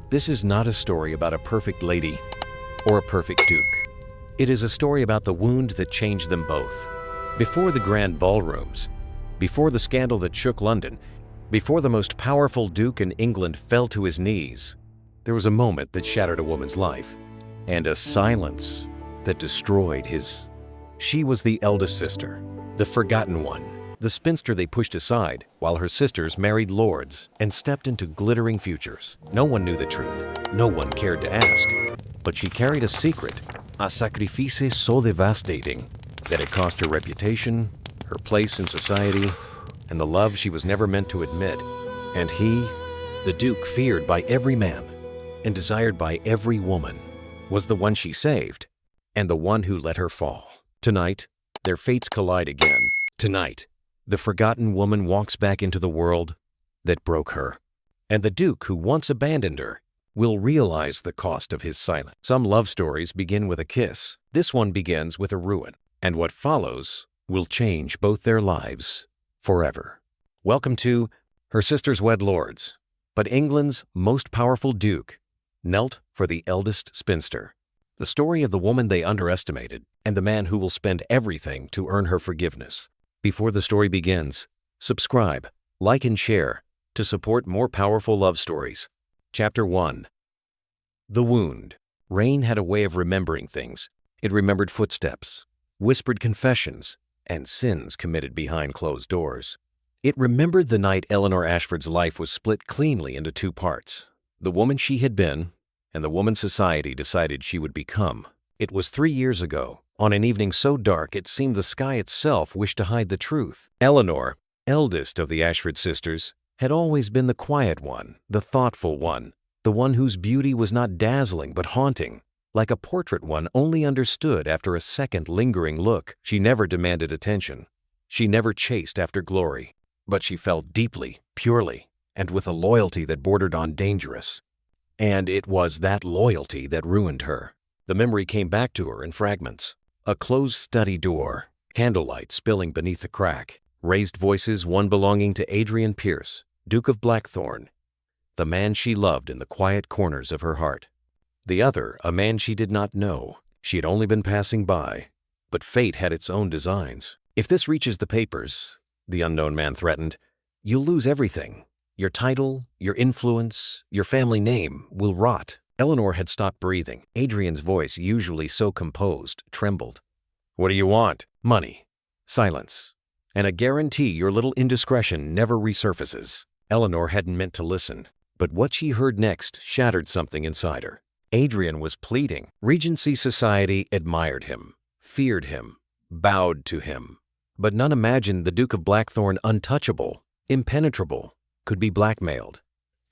This is not a story about a perfect lady or a perfect duke. It is a story about the wound that changed them both. Before the grand ballrooms, before the scandal that shook London, before the most powerful duke in England fell to his knees, there was a moment that shattered a woman's life, and a silence that destroyed his. She was the eldest sister, the forgotten one, the spinster they pushed aside while her sisters married lords and stepped into glittering futures. No one knew the truth. No one cared to ask. But she carried a secret, a sacrifice so devastating that it cost her reputation, her place in society, and the love she was never meant to admit. And he, the duke feared by every man and desired by every woman, was the one she saved and the one who let her fall. Tonight, their fates collide again. Tonight, the forgotten woman walks back into the world that broke her, and the duke who once abandoned her will realize the cost of his silence. Some love stories begin with a kiss. This one begins with a ruin, and what follows will change both their lives forever. Welcome to Her Sisters Wed Lords, but England's most powerful duke, Knelt for the Eldest Spinster. The story of the woman they underestimated and the man who will spend everything to earn her forgiveness. Before the story begins, subscribe, like, and share to support more powerful love stories. Chapter 1. The Wound. Rain had a way of remembering things. It remembered footsteps, whispered confessions, and sins committed behind closed doors. It remembered the night Eleanor Ashford's life was split cleanly into two parts, the woman she had been and the woman society decided she would become. It was 3 years ago, on an evening so dark it seemed the sky itself wished to hide the truth. Eleanor, eldest of the Ashford sisters, had always been the quiet one, the thoughtful one, the one whose beauty was not dazzling but haunting, like a portrait one only understood after a second lingering look. She never demanded attention. She never chased after glory. But she felt deeply, purely, and with a loyalty that bordered on dangerous. And it was that loyalty that ruined her. The memory came back to her in fragments. A closed study door, candlelight spilling beneath the crack, raised voices, one belonging to Adrian Pierce, Duke of Blackthorn, the man she loved in the quiet corners of her heart. The other, a man she did not know. She had only been passing by. But fate had its own designs. If this reaches the papers, the unknown man threatened, you'll lose everything. Your title, your influence, your family name will rot. Eleanor had stopped breathing. Adrian's voice, usually so composed, trembled. What do you want? Money. Silence. And a guarantee your little indiscretion never resurfaces. Eleanor hadn't meant to listen, but what she heard next shattered something inside her. Adrian was pleading. Regency society admired him, feared him, bowed to him. But none imagined the Duke of Blackthorn untouchable, impenetrable, could be blackmailed.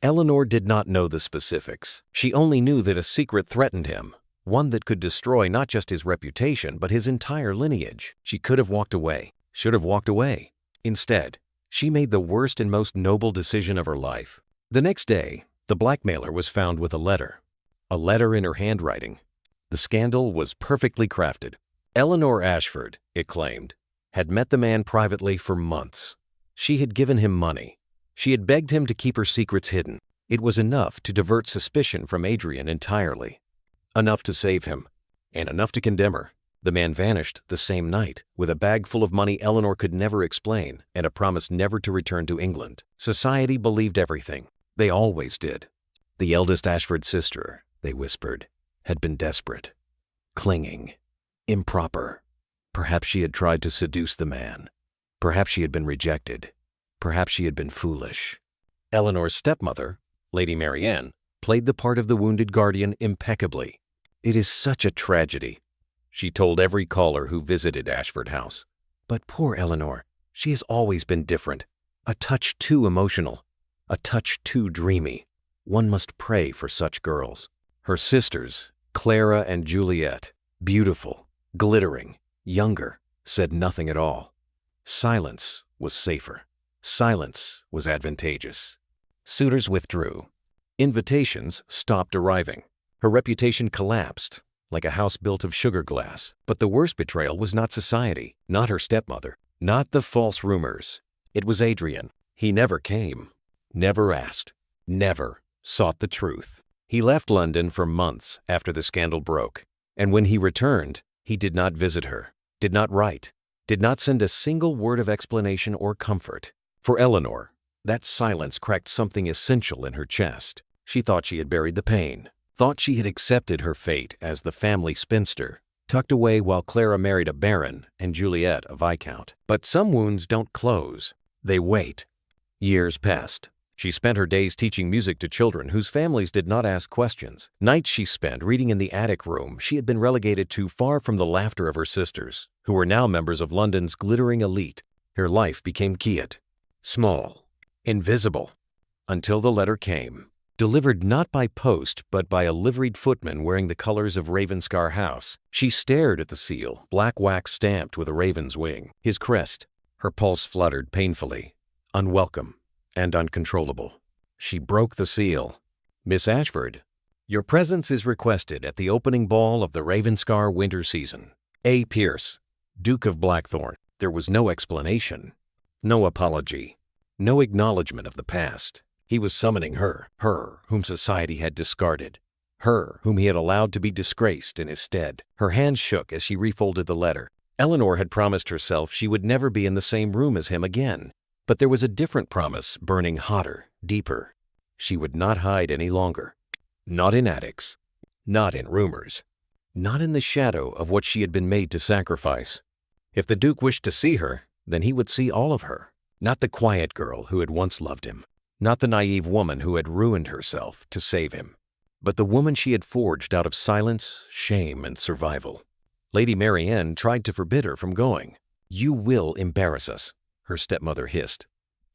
Eleanor did not know the specifics. She only knew that a secret threatened him, one that could destroy not just his reputation but his entire lineage. She could have walked away, should have walked away. Instead, she made the worst and most noble decision of her life. The next day, the blackmailer was found with a letter in her handwriting. The scandal was perfectly crafted. Eleanor Ashford, it claimed, had met the man privately for months. She had given him money. She had begged him to keep her secrets hidden. It was enough to divert suspicion from Adrian entirely. Enough to save him, and enough to condemn her. The man vanished the same night, with a bag full of money Eleanor could never explain and a promise never to return to England. Society believed everything. They always did. The eldest Ashford sister, they whispered, had been desperate, clinging, improper. Perhaps she had tried to seduce the man. Perhaps she had been rejected. Perhaps she had been foolish. Eleanor's stepmother, Lady Marianne, played the part of the wounded guardian impeccably. It is such a tragedy, she told every caller who visited Ashford House. But poor Eleanor, she has always been different, a touch too emotional, a touch too dreamy. One must pray for such girls. Her sisters, Clara and Juliet, beautiful, glittering, younger, said nothing at all. Silence was safer. Silence was advantageous. Suitors withdrew. Invitations stopped arriving. Her reputation collapsed, like a house built of sugar glass. But the worst betrayal was not society, not her stepmother, not the false rumors. It was Adrian. He never came, never asked, never sought the truth. He left London for months after the scandal broke, and when he returned, he did not visit her, did not write, did not send a single word of explanation or comfort. For Eleanor, that silence cracked something essential in her chest. She thought she had buried the pain, thought she had accepted her fate as the family spinster, tucked away while Clara married a baron and Juliet a viscount. But some wounds don't close, they wait. Years passed. She spent her days teaching music to children whose families did not ask questions. Nights she spent reading in the attic room she had been relegated to, far from the laughter of her sisters, who were now members of London's glittering elite. Her life became quiet, small, invisible, until the letter came. Delivered not by post, but by a liveried footman wearing the colors of Ravenscar House. She stared at the seal, black wax stamped with a raven's wing. His crest. Her pulse fluttered painfully, unwelcome and uncontrollable. She broke the seal. Miss Ashford, your presence is requested at the opening ball of the Ravenscar winter season. A. Pierce, Duke of Blackthorn. There was no explanation, no apology, no acknowledgement of the past. He was summoning her whom society had discarded, her whom he had allowed to be disgraced in his stead. Her hands shook as she refolded the letter. Eleanor had promised herself she would never be in the same room as him again. But there was a different promise burning hotter, deeper. She would not hide any longer. Not in attics, not in rumors, not in the shadow of what she had been made to sacrifice. If the Duke wished to see her, then he would see all of her. Not the quiet girl who had once loved him, not the naive woman who had ruined herself to save him, but the woman she had forged out of silence, shame, and survival. Lady Marianne tried to forbid her from going. "You will embarrass us," her stepmother hissed.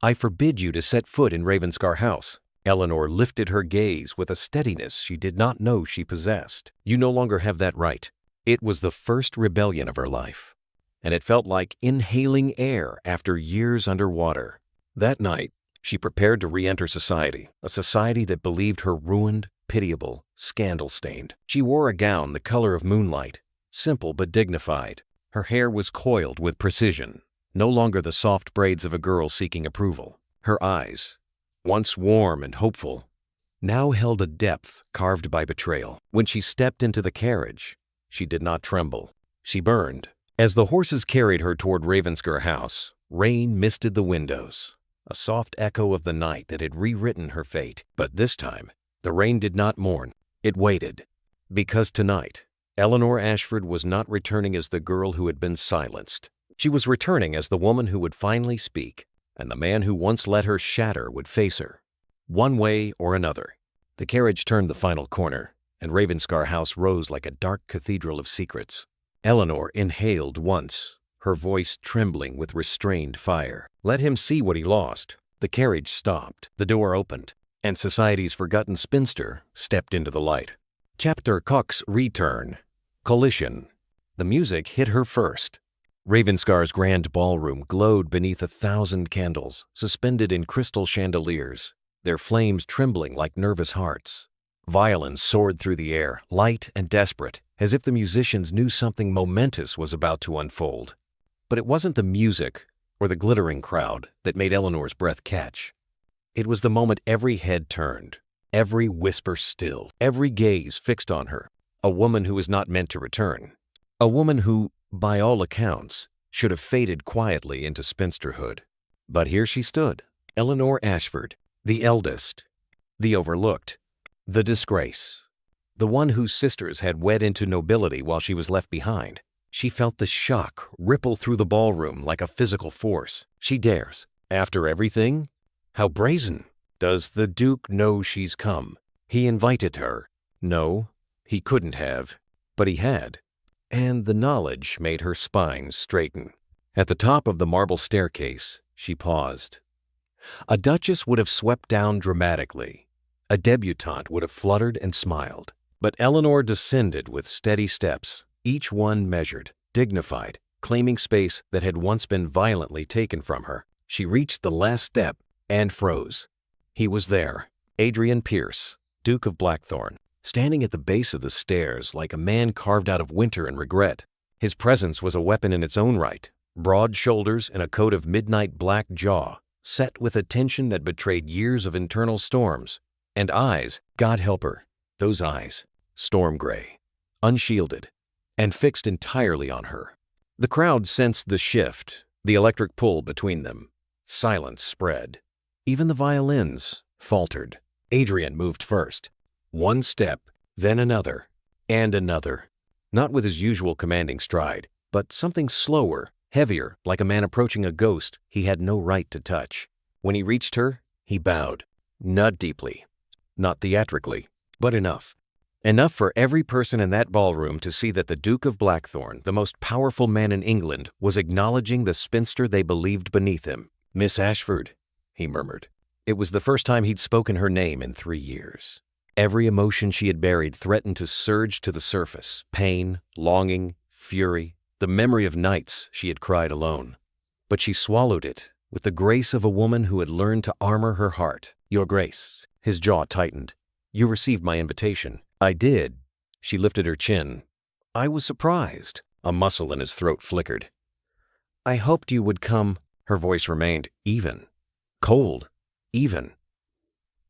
"I forbid you to set foot in Ravenscar House." Eleanor lifted her gaze with a steadiness she did not know she possessed. "You no longer have that right." It was the first rebellion of her life, and it felt like inhaling air after years underwater. That night, she prepared to re-enter society, a society that believed her ruined, pitiable, scandal-stained. She wore a gown the color of moonlight, simple but dignified. Her hair was coiled with precision, no longer the soft braids of a girl seeking approval. Her eyes, once warm and hopeful, now held a depth carved by betrayal. When she stepped into the carriage, she did not tremble. She burned. As the horses carried her toward Ravenscar House, rain misted the windows, a soft echo of the night that had rewritten her fate. But this time, the rain did not mourn. It waited. Because tonight, Eleanor Ashford was not returning as the girl who had been silenced. She was returning as the woman who would finally speak, and the man who once let her shatter would face her, one way or another. The carriage turned the final corner, and Ravenscar House rose like a dark cathedral of secrets. Eleanor inhaled once, her voice trembling with restrained fire. Let him see what he lost. The carriage stopped, the door opened, and society's forgotten spinster stepped into the light. Chapter Cox's Return. Collision. The music hit her first. Ravenscar's grand ballroom glowed beneath 1,000 candles, suspended in crystal chandeliers, their flames trembling like nervous hearts. Violins soared through the air, light and desperate, as if the musicians knew something momentous was about to unfold. But it wasn't the music or the glittering crowd that made Eleanor's breath catch. It was the moment every head turned, every whisper stilled, every gaze fixed on her. A woman who was not meant to return. A woman who, by all accounts, should have faded quietly into spinsterhood. But here she stood, Eleanor Ashford, the eldest, the overlooked, the disgrace, the one whose sisters had wed into nobility while she was left behind. She felt the shock ripple through the ballroom like a physical force. She dares. After everything? How brazen. Does the Duke know she's come? He invited her. No, he couldn't have, but he had. And the knowledge made her spine straighten. At the top of the marble staircase, she paused. A duchess would have swept down dramatically. A debutante would have fluttered and smiled. But Eleanor descended with steady steps, each one measured, dignified, claiming space that had once been violently taken from her. She reached the last step and froze. He was there, Adrian Pierce, Duke of Blackthorn, standing at the base of the stairs like a man carved out of winter and regret. His presence was a weapon in its own right, broad shoulders and a coat of midnight black jaw, set with a tension that betrayed years of internal storms, and eyes, God help her, Those eyes, storm gray, unshielded, and fixed entirely on her. The crowd sensed the shift, the electric pull between them. Silence spread. Even the violins faltered. Adrian moved first. One step, then another, and another. Not with his usual commanding stride, but something slower, heavier, like a man approaching a ghost he had no right to touch. When he reached her, he bowed. Not deeply, not theatrically, but enough. Enough for every person in that ballroom to see that the Duke of Blackthorn, the most powerful man in England, was acknowledging the spinster they believed beneath him. "Miss Ashford," he murmured. It was the first time he'd spoken her name in 3 years. Every emotion she had buried threatened to surge to the surface. Pain, longing, fury, the memory of nights she had cried alone. But she swallowed it with the grace of a woman who had learned to armor her heart. "Your Grace." His jaw tightened. "You received my invitation." "I did." She lifted her chin. "I was surprised." A muscle in his throat flickered. "I hoped you would come." Her voice remained even. Cold. Even.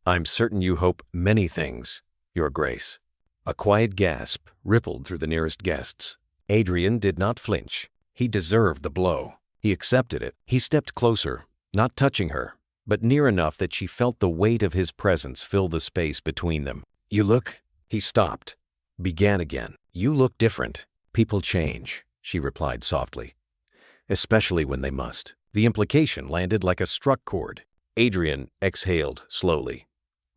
"I'm certain you hope many things, Your Grace." A quiet gasp rippled through the nearest guests. Adrian did not flinch. He deserved the blow. He accepted it. He stepped closer, not touching her, but near enough that she felt the weight of his presence fill the space between them. "You look—" He stopped, began again. "You look different." "People change," she replied softly. "Especially when they must." The implication landed like a struck chord. Adrian exhaled slowly.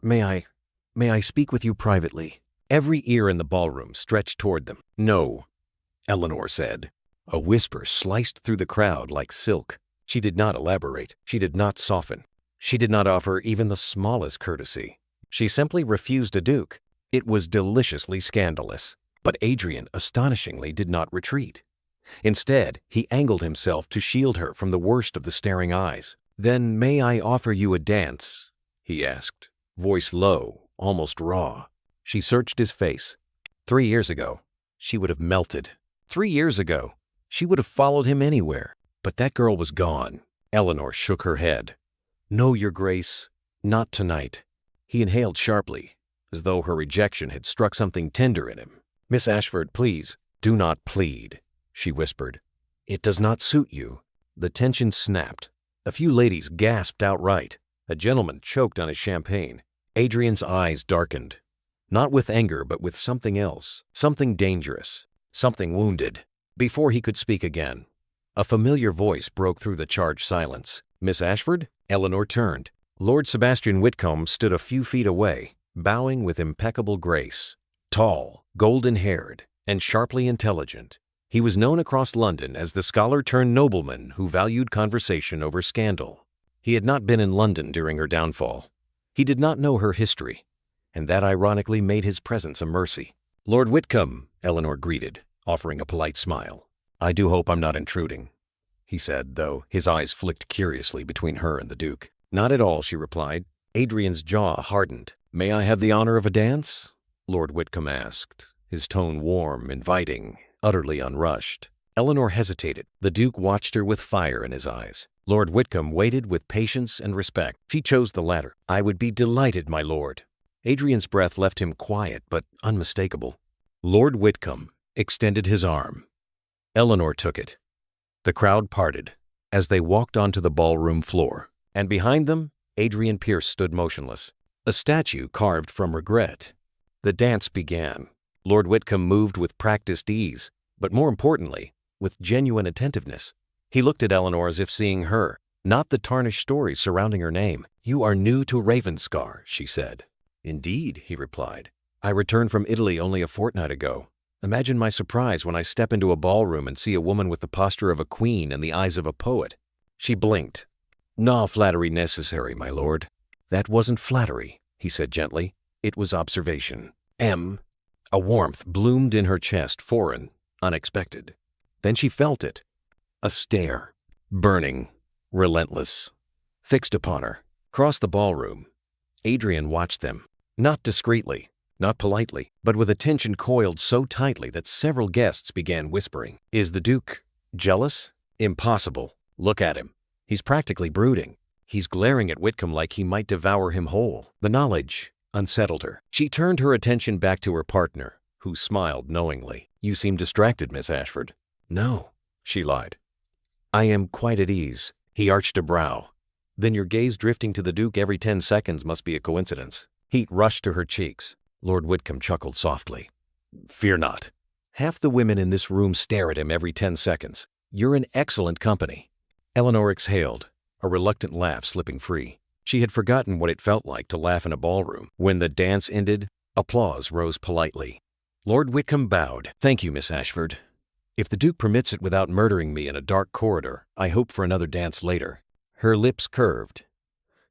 May I speak with you privately?" Every ear in the ballroom stretched toward them. "No," Eleanor said. A whisper sliced through the crowd like silk. She did not elaborate. She did not soften. She did not offer even the smallest courtesy. She simply refused a duke. It was deliciously scandalous. But Adrian astonishingly did not retreat. Instead, he angled himself to shield her from the worst of the staring eyes. "Then may I offer you a dance?" he asked, voice low, almost raw. She searched his face. 3 years ago, she would have melted. 3 years ago, she would have followed him anywhere. But that girl was gone. Eleanor shook her head. "No, Your Grace, not tonight." He inhaled sharply, as though her rejection had struck something tender in him. "Miss Ashford, please, do not plead," she whispered. "It does not suit you." The tension snapped. A few ladies gasped outright. A gentleman choked on his champagne. Adrian's eyes darkened. Not with anger, but with something else. Something dangerous. Something wounded. Before he could speak again, a familiar voice broke through the charged silence. "Miss Ashford?" Eleanor turned. Lord Sebastian Whitcomb stood a few feet away, bowing with impeccable grace. Tall, golden-haired, and sharply intelligent, he was known across London as the scholar-turned-nobleman who valued conversation over scandal. He had not been in London during her downfall. He did not know her history, and that ironically made his presence a mercy. "Lord Whitcomb," Eleanor greeted, offering a polite smile. "I do hope I'm not intruding," he said, though his eyes flicked curiously between her and the Duke. "Not at all," she replied. Adrian's jaw hardened. "May I have the honor of a dance?" Lord Whitcomb asked, his tone warm, inviting, utterly unrushed. Eleanor hesitated. The Duke watched her with fire in his eyes. Lord Whitcomb waited with patience and respect. She chose the latter. "I would be delighted, my lord." Adrian's breath left him quiet but unmistakable. Lord Whitcomb extended his arm. Eleanor took it. The crowd parted as they walked onto the ballroom floor, and behind them, Adrian Pierce stood motionless, a statue carved from regret. The dance began. Lord Whitcomb moved with practiced ease, but more importantly, with genuine attentiveness. He looked at Eleanor as if seeing her, not the tarnished stories surrounding her name. "You are new to Ravenscar," she said. "Indeed," he replied. "I returned from Italy only a fortnight ago. Imagine my surprise when I step into a ballroom and see a woman with the posture of a queen and the eyes of a poet." She blinked. "No flattery necessary, my lord." "That wasn't flattery," he said gently. "It was observation." A warmth bloomed in her chest, foreign, unexpected. Then she felt it. A stare, burning, relentless, fixed upon her. Across the ballroom, Adrian watched them, not discreetly, not politely, but with attention coiled so tightly that several guests began whispering. "Is the Duke jealous? Impossible. Look at him. He's practically brooding. He's glaring at Whitcomb like he might devour him whole." The knowledge, unsettled her. She turned her attention back to her partner, who smiled knowingly. "You seem distracted, Miss Ashford." "No," she lied. "I am quite at ease." He arched a brow. "Then your gaze drifting to the Duke every 10 seconds must be a coincidence." Heat rushed to her cheeks. Lord Whitcomb chuckled softly. "Fear not. Half the women in this room stare at him every 10 seconds. You're in excellent company." Eleanor exhaled, a reluctant laugh slipping free. She had forgotten what it felt like to laugh in a ballroom. When the dance ended, applause rose politely. Lord Whitcomb bowed. "Thank you, Miss Ashford. If the Duke permits it without murdering me in a dark corridor, I hope for another dance later." Her lips curved.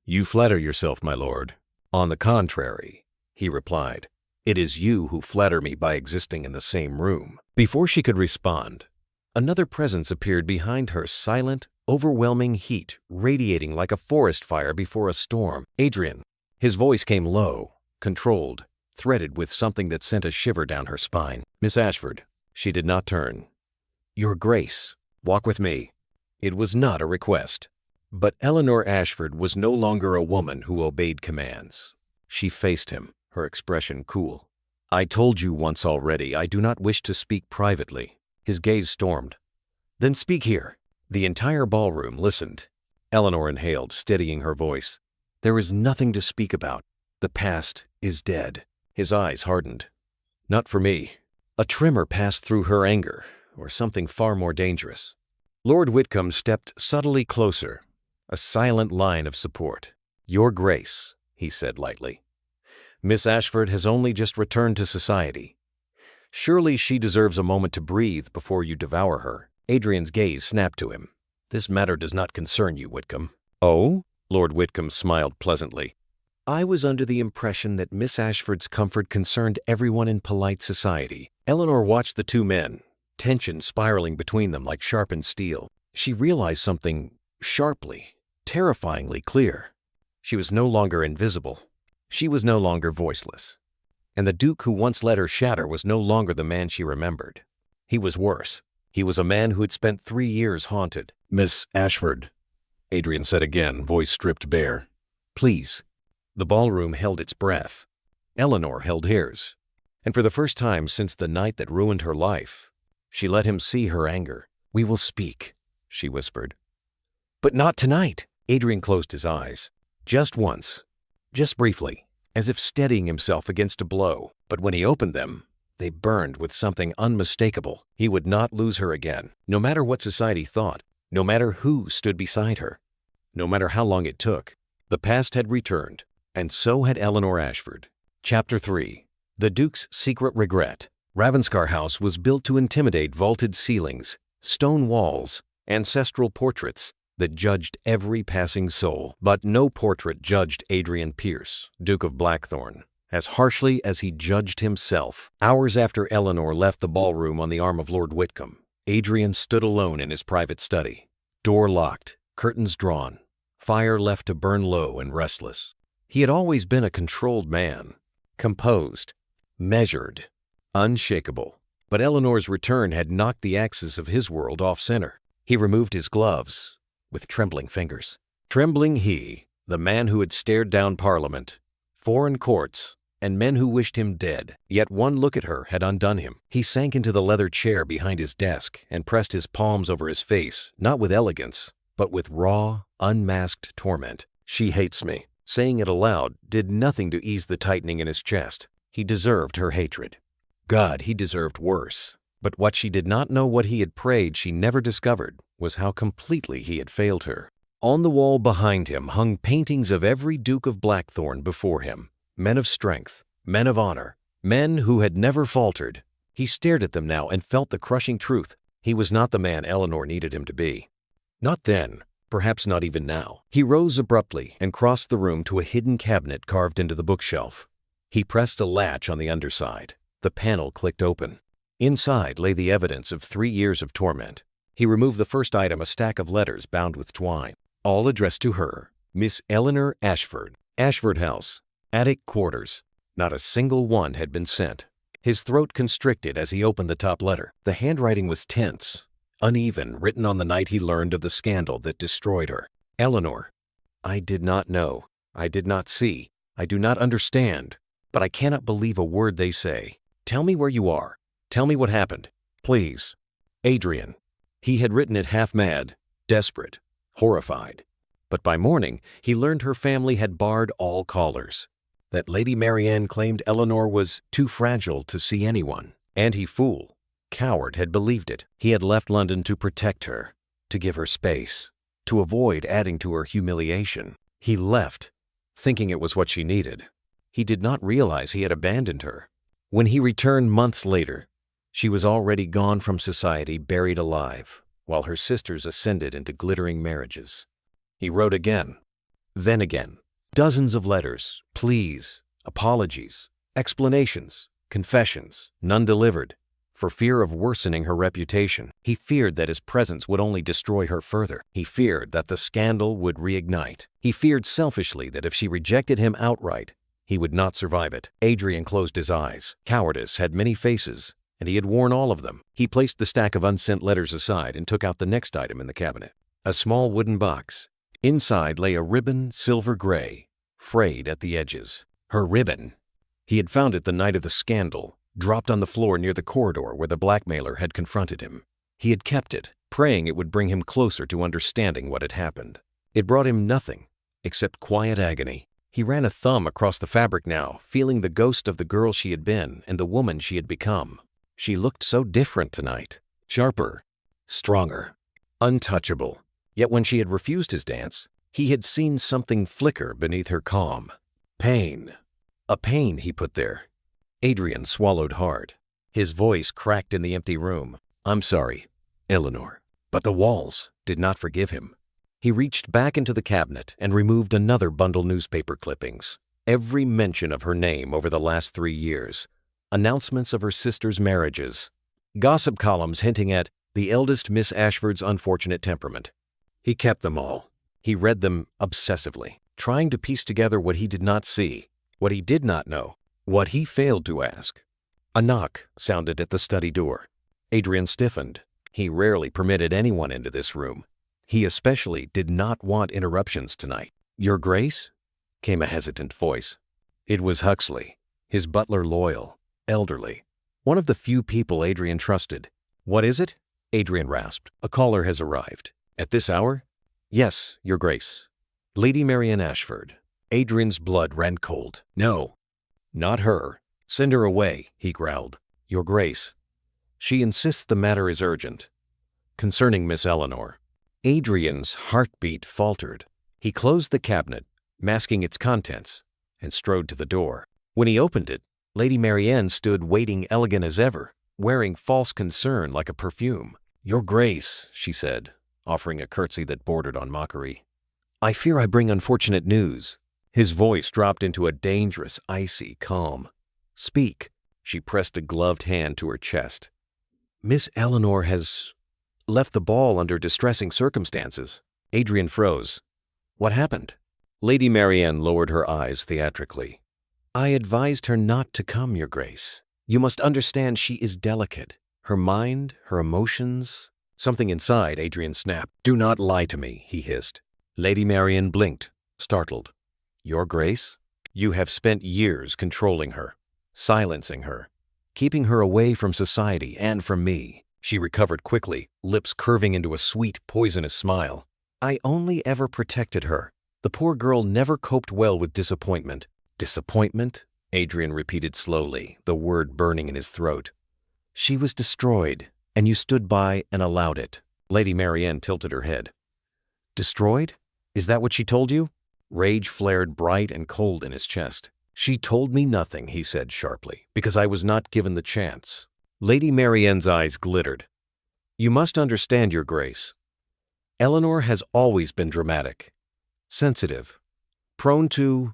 "You flatter yourself, my lord." "On the contrary," he replied, "it is you who flatter me by existing in the same room." Before she could respond, another presence appeared behind her, silent, overwhelming heat radiating like a forest fire before a storm. "Adrian." His voice came low, controlled, threaded with something that sent a shiver down her spine. "Miss Ashford." She did not turn. "Your Grace, walk with me." It was not a request. But Eleanor Ashford was no longer a woman who obeyed commands. She faced him, her expression cool. "I told you once already, I do not wish to speak privately." His gaze stormed. "Then speak here." The entire ballroom listened. Eleanor inhaled, steadying her voice. "There is nothing to speak about. The past is dead." His eyes hardened. "Not for me." A tremor passed through her anger, or something far more dangerous. Lord Whitcomb stepped subtly closer, a silent line of support. "Your Grace," he said lightly. "Miss Ashford has only just returned to society. Surely she deserves a moment to breathe before you devour her." Adrian's gaze snapped to him. "This matter does not concern you, Whitcomb." "Oh?" Lord Whitcomb smiled pleasantly. "I was under the impression that Miss Ashford's comfort concerned everyone in polite society." Eleanor watched the two men, tension spiraling between them like sharpened steel. She realized something sharply, terrifyingly clear. She was no longer invisible. She was no longer voiceless. And the Duke who once let her shatter was no longer the man she remembered. He was worse. He was a man who had spent 3 years haunted. "Miss Ashford," Adrian said again, voice stripped bare. "Please." The ballroom held its breath. Eleanor held hers. And for the first time since the night that ruined her life, she let him see her anger. "We will speak," she whispered. "But not tonight." Adrian closed his eyes. Just once. Just briefly, as if steadying himself against a blow. But when he opened them, they burned with something unmistakable. He would not lose her again, no matter what society thought, no matter who stood beside her, no matter how long it took. The past had returned, and so had Eleanor Ashford. Chapter 3. The Duke's Secret Regret. Ravenscar House was built to intimidate vaulted ceilings, stone walls, ancestral portraits that judged every passing soul. But no portrait judged Adrian Pierce, Duke of Blackthorn, as harshly as he judged himself. Hours after Eleanor left the ballroom on the arm of Lord Whitcomb, Adrian stood alone in his private study. Door locked, curtains drawn, fire left to burn low and restless. He had always been a controlled man, composed, measured, unshakable. But Eleanor's return had knocked the axis of his world off center. He removed his gloves with trembling fingers. Trembling he, the man who had stared down Parliament, foreign courts, and men who wished him dead. Yet one look at her had undone him. He sank into the leather chair behind his desk and pressed his palms over his face, not with elegance, but with raw, unmasked torment. "She hates me." Saying it aloud did nothing to ease the tightening in his chest. He deserved her hatred. God, he deserved worse. But what she did not know, what he had prayed she never discovered, was how completely he had failed her. On the wall behind him hung paintings of every Duke of Blackthorn before him, men of strength, men of honor, men who had never faltered. He stared at them now and felt the crushing truth. He was not the man Eleanor needed him to be. Not then, perhaps not even now. He rose abruptly and crossed the room to a hidden cabinet carved into the bookshelf. He pressed a latch on the underside. The panel clicked open. Inside lay the evidence of 3 years of torment. He removed the first item, a stack of letters bound with twine, all addressed to her, Miss Eleanor Ashford, Ashford House, attic quarters. Not a single one had been sent. His throat constricted as he opened the top letter. The handwriting was tense, uneven, written on the night he learned of the scandal that destroyed her. Eleanor, I did not know. I did not see. I do not understand. but I cannot believe a word they say. Tell me where you are. Tell me what happened. Please. Adrian. He had written it half mad, desperate, horrified. But by morning, he learned her family had barred all callers, that Lady Marianne claimed Eleanor was too fragile to see anyone. And he, fool, coward, had believed it. He had left London to protect her, to give her space, to avoid adding to her humiliation. He left, thinking it was what she needed. He did not realize he had abandoned her. When he returned months later, she was already gone from society, buried alive, while her sisters ascended into glittering marriages. He wrote again, then again, dozens of letters, pleas, apologies, explanations, confessions, none delivered. For fear of worsening her reputation, he feared that his presence would only destroy her further. He feared that the scandal would reignite. He feared selfishly that if she rejected him outright, he would not survive it. Adrian closed his eyes. Cowardice had many faces, and he had worn all of them. He placed the stack of unsent letters aside and took out the next item in the cabinet, a small wooden box. Inside lay a ribbon, silver gray, frayed at the edges. Her ribbon! He had found it the night of the scandal, dropped on the floor near the corridor where the blackmailer had confronted him. He had kept it, praying it would bring him closer to understanding what had happened. It brought him nothing except quiet agony. He ran a thumb across the fabric now, feeling the ghost of the girl she had been and the woman she had become. She looked so different tonight. Sharper, stronger, untouchable. Yet when she had refused his dance, he had seen something flicker beneath her calm. Pain. A pain he put there. Adrian swallowed hard. His voice cracked in the empty room. I'm sorry, Eleanor. But the walls did not forgive him. He reached back into the cabinet and removed another bundle of newspaper clippings. Every mention of her name over the last 3 years. Announcements of her sisters' marriages. Gossip columns hinting at the eldest Miss Ashford's unfortunate temperament. He kept them all. He read them obsessively, trying to piece together what he did not see, what he did not know, what he failed to ask. A knock sounded at the study door. Adrian stiffened. He rarely permitted anyone into this room. He especially did not want interruptions tonight. Your Grace? Came a hesitant voice. It was Huxley, his butler, loyal, elderly, one of the few people Adrian trusted. What is it? Adrian rasped. A caller has arrived. At this hour? Yes, Your Grace. Lady Marianne Ashford. Adrian's blood ran cold. No, not her. Send her away, he growled. Your Grace. She insists the matter is urgent. Concerning Miss Eleanor. Adrian's heartbeat faltered. He closed the cabinet, masking its contents, and strode to the door. When he opened it, Lady Marianne stood waiting, elegant as ever, wearing false concern like a perfume. Your Grace, she said, offering a curtsy that bordered on mockery. I fear I bring unfortunate news. His voice dropped into a dangerous, icy calm. Speak. She pressed a gloved hand to her chest. Miss Eleanor has left the ball under distressing circumstances. Adrian froze. What happened? Lady Marianne lowered her eyes theatrically. I advised her not to come, Your Grace. You must understand she is delicate. Her mind, her emotions. Something inside, Adrian snapped. Do not lie to me, he hissed. Lady Marianne blinked, startled. Your Grace? You have spent years controlling her, silencing her, keeping her away from society and from me. She recovered quickly, lips curving into a sweet, poisonous smile. I only ever protected her. The poor girl never coped well with disappointment. Disappointment? Adrian repeated slowly, the word burning in his throat. She was destroyed, and you stood by and allowed it. Lady Marianne tilted her head. Destroyed? Is that what she told you? Rage flared bright and cold in his chest. She told me nothing, he said sharply, because I was not given the chance. Lady Marianne's eyes glittered. You must understand, Your Grace. Eleanor has always been dramatic, sensitive, prone to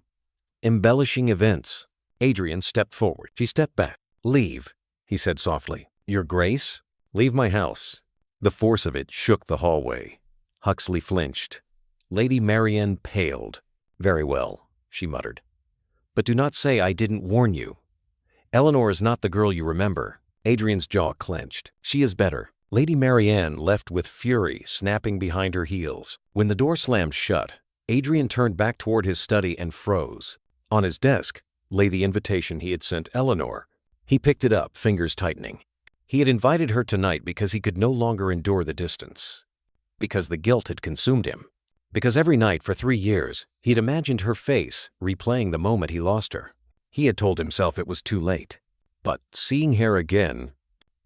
embellishing events. Adrian stepped forward. She stepped back. Leave, he said softly. Your Grace? Leave my house. The force of it shook the hallway. Huxley flinched. Lady Marianne paled. Very well, she muttered. But do not say I didn't warn you. Eleanor is not the girl you remember. Adrian's jaw clenched. She is better. Lady Marianne left with fury snapping behind her heels. When the door slammed shut, Adrian turned back toward his study and froze. On his desk, lay the invitation he had sent Eleanor. He picked it up, fingers tightening. He had invited her tonight because he could no longer endure the distance. Because the guilt had consumed him. Because every night for 3 years, he had imagined her face, replaying the moment he lost her. He had told himself it was too late. But seeing her again,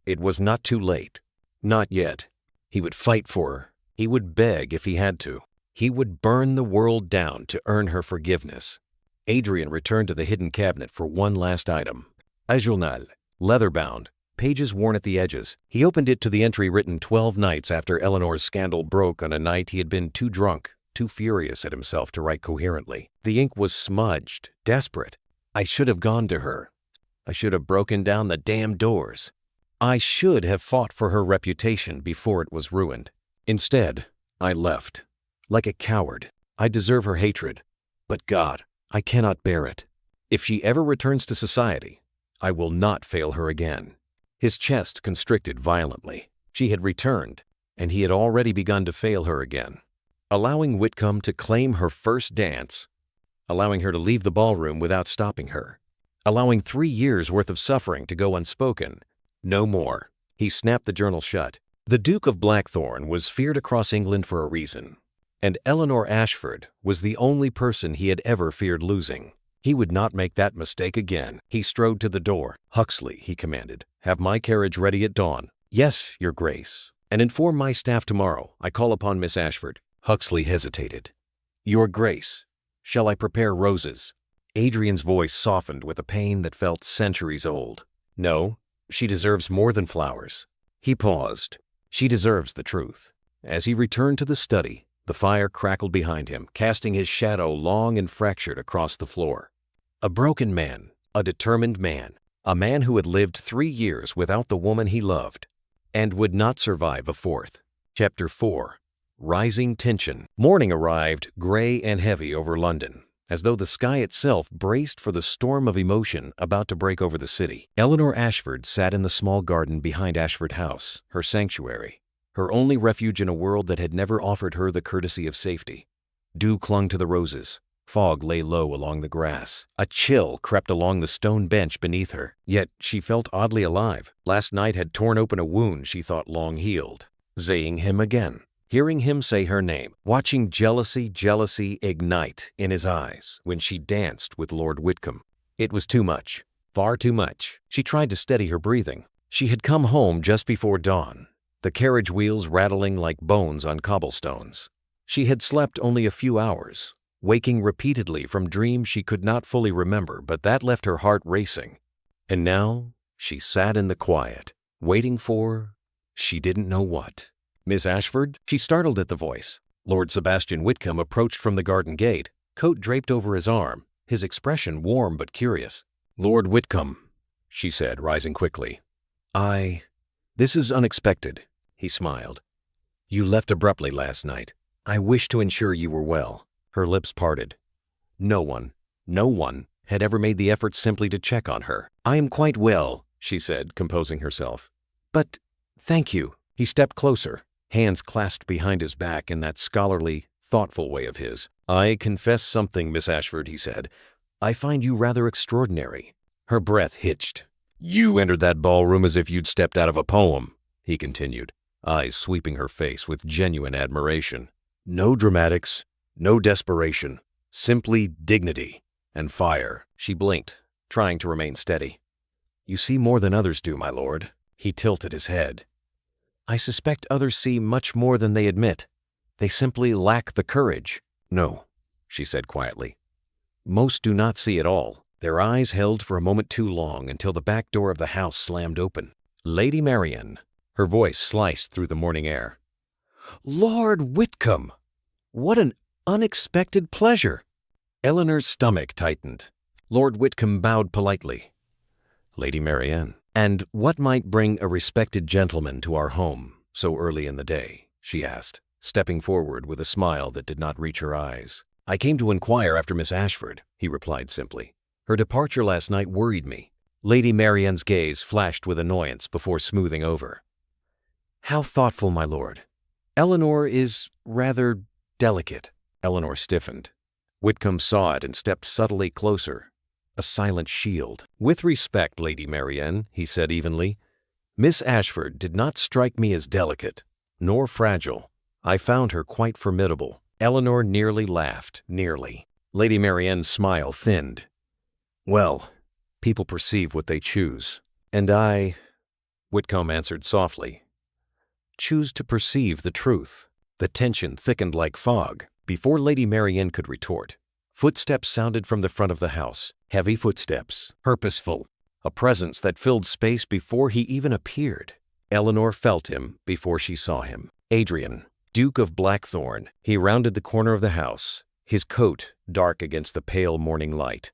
it was not too late. Not yet. He would fight for her. He would beg if he had to. He would burn the world down to earn her forgiveness. Adrian returned to the hidden cabinet for one last item. A journal, leather-bound, pages worn at the edges. He opened it to the entry written 12 nights after Eleanor's scandal broke on a night he had been too drunk, too furious at himself to write coherently. The ink was smudged, desperate. I should have gone to her. I should have broken down the damn doors. I should have fought for her reputation before it was ruined. Instead, I left. Like a coward. I deserve her hatred. But God, I cannot bear it. If she ever returns to society, I will not fail her again. His chest constricted violently. She had returned, and he had already begun to fail her again. Allowing Whitcomb to claim her first dance, allowing her to leave the ballroom without stopping her, allowing 3 years' worth of suffering to go unspoken. No more. He snapped the journal shut. The Duke of Blackthorn was feared across England for a reason, and Eleanor Ashford was the only person he had ever feared losing. He would not make that mistake again. He strode to the door. Huxley, he commanded, have my carriage ready at dawn. Yes, Your Grace. And inform my staff tomorrow. I call upon Miss Ashford. Huxley hesitated. Your Grace, shall I prepare roses? Adrian's voice softened with a pain that felt centuries old. No, she deserves more than flowers. He paused. She deserves the truth. As he returned to the study, the fire crackled behind him, casting his shadow long and fractured across the floor. A broken man, a determined man, a man who had lived 3 years without the woman he loved, and would not survive a fourth. Chapter 4. Rising Tension. Morning arrived, gray and heavy over London, as though the sky itself braced for the storm of emotion about to break over the city. Eleanor Ashford sat in the small garden behind Ashford House, her sanctuary, her only refuge in a world that had never offered her the courtesy of safety. Dew clung to the roses. Fog lay low along the grass. A chill crept along the stone bench beneath her. Yet she felt oddly alive. Last night had torn open a wound she thought long healed. Seeing him again. Hearing him say her name. Watching jealousy ignite in his eyes when she danced with Lord Whitcomb. It was too much. Far too much. She tried to steady her breathing. She had come home just before dawn, the carriage wheels rattling like bones on cobblestones. She had slept only a few hours, waking repeatedly from dreams she could not fully remember, but that left her heart racing. And now she sat in the quiet, waiting for she didn't know what. Miss Ashford? She startled at the voice. Lord Sebastian Whitcomb approached from the garden gate, coat draped over his arm, his expression warm but curious. Lord Whitcomb, she said, rising quickly. This is unexpected, he smiled. You left abruptly last night. I wish to ensure you were well. Her lips parted. No one had ever made the effort simply to check on her. I am quite well, she said, composing herself. But thank you. He stepped closer, hands clasped behind his back in that scholarly, thoughtful way of his. I confess something, Miss Ashford, he said. I find you rather extraordinary. Her breath hitched. You entered that ballroom as if you'd stepped out of a poem, he continued, eyes sweeping her face with genuine admiration. No dramatics, no desperation, simply dignity and fire. She blinked, trying to remain steady. You see more than others do, my lord. He tilted his head. I suspect others see much more than they admit. They simply lack the courage. No, she said quietly. Most do not see at all. Their eyes held for a moment too long until the back door of the house slammed open. Lady Marian, her voice sliced through the morning air. Lord Whitcomb! What an unexpected pleasure! Eleanor's stomach tightened. Lord Whitcomb bowed politely. Lady Marian. And what might bring a respected gentleman to our home so early in the day? She asked, stepping forward with a smile that did not reach her eyes. I came to inquire after Miss Ashford, he replied simply. Her departure last night worried me. Lady Marian's gaze flashed with annoyance before smoothing over. How thoughtful, my lord. Eleanor is rather delicate. Eleanor stiffened. Whitcomb saw it and stepped subtly closer. a silent shield. "With respect, Lady Marianne," he said evenly, "Miss Ashford did not strike me as delicate, nor fragile. I found her quite formidable." Eleanor nearly laughed, nearly. Lady Marianne's smile thinned. "Well, people perceive what they choose. And I," Whitcomb answered softly, "choose to perceive the truth." The tension thickened like fog. Before Lady Marianne could retort, footsteps sounded from the front of the house. Heavy footsteps, purposeful, a presence that filled space before he even appeared. Eleanor felt him before she saw him. Adrian, Duke of Blackthorn. He rounded the corner of the house, his coat dark against the pale morning light,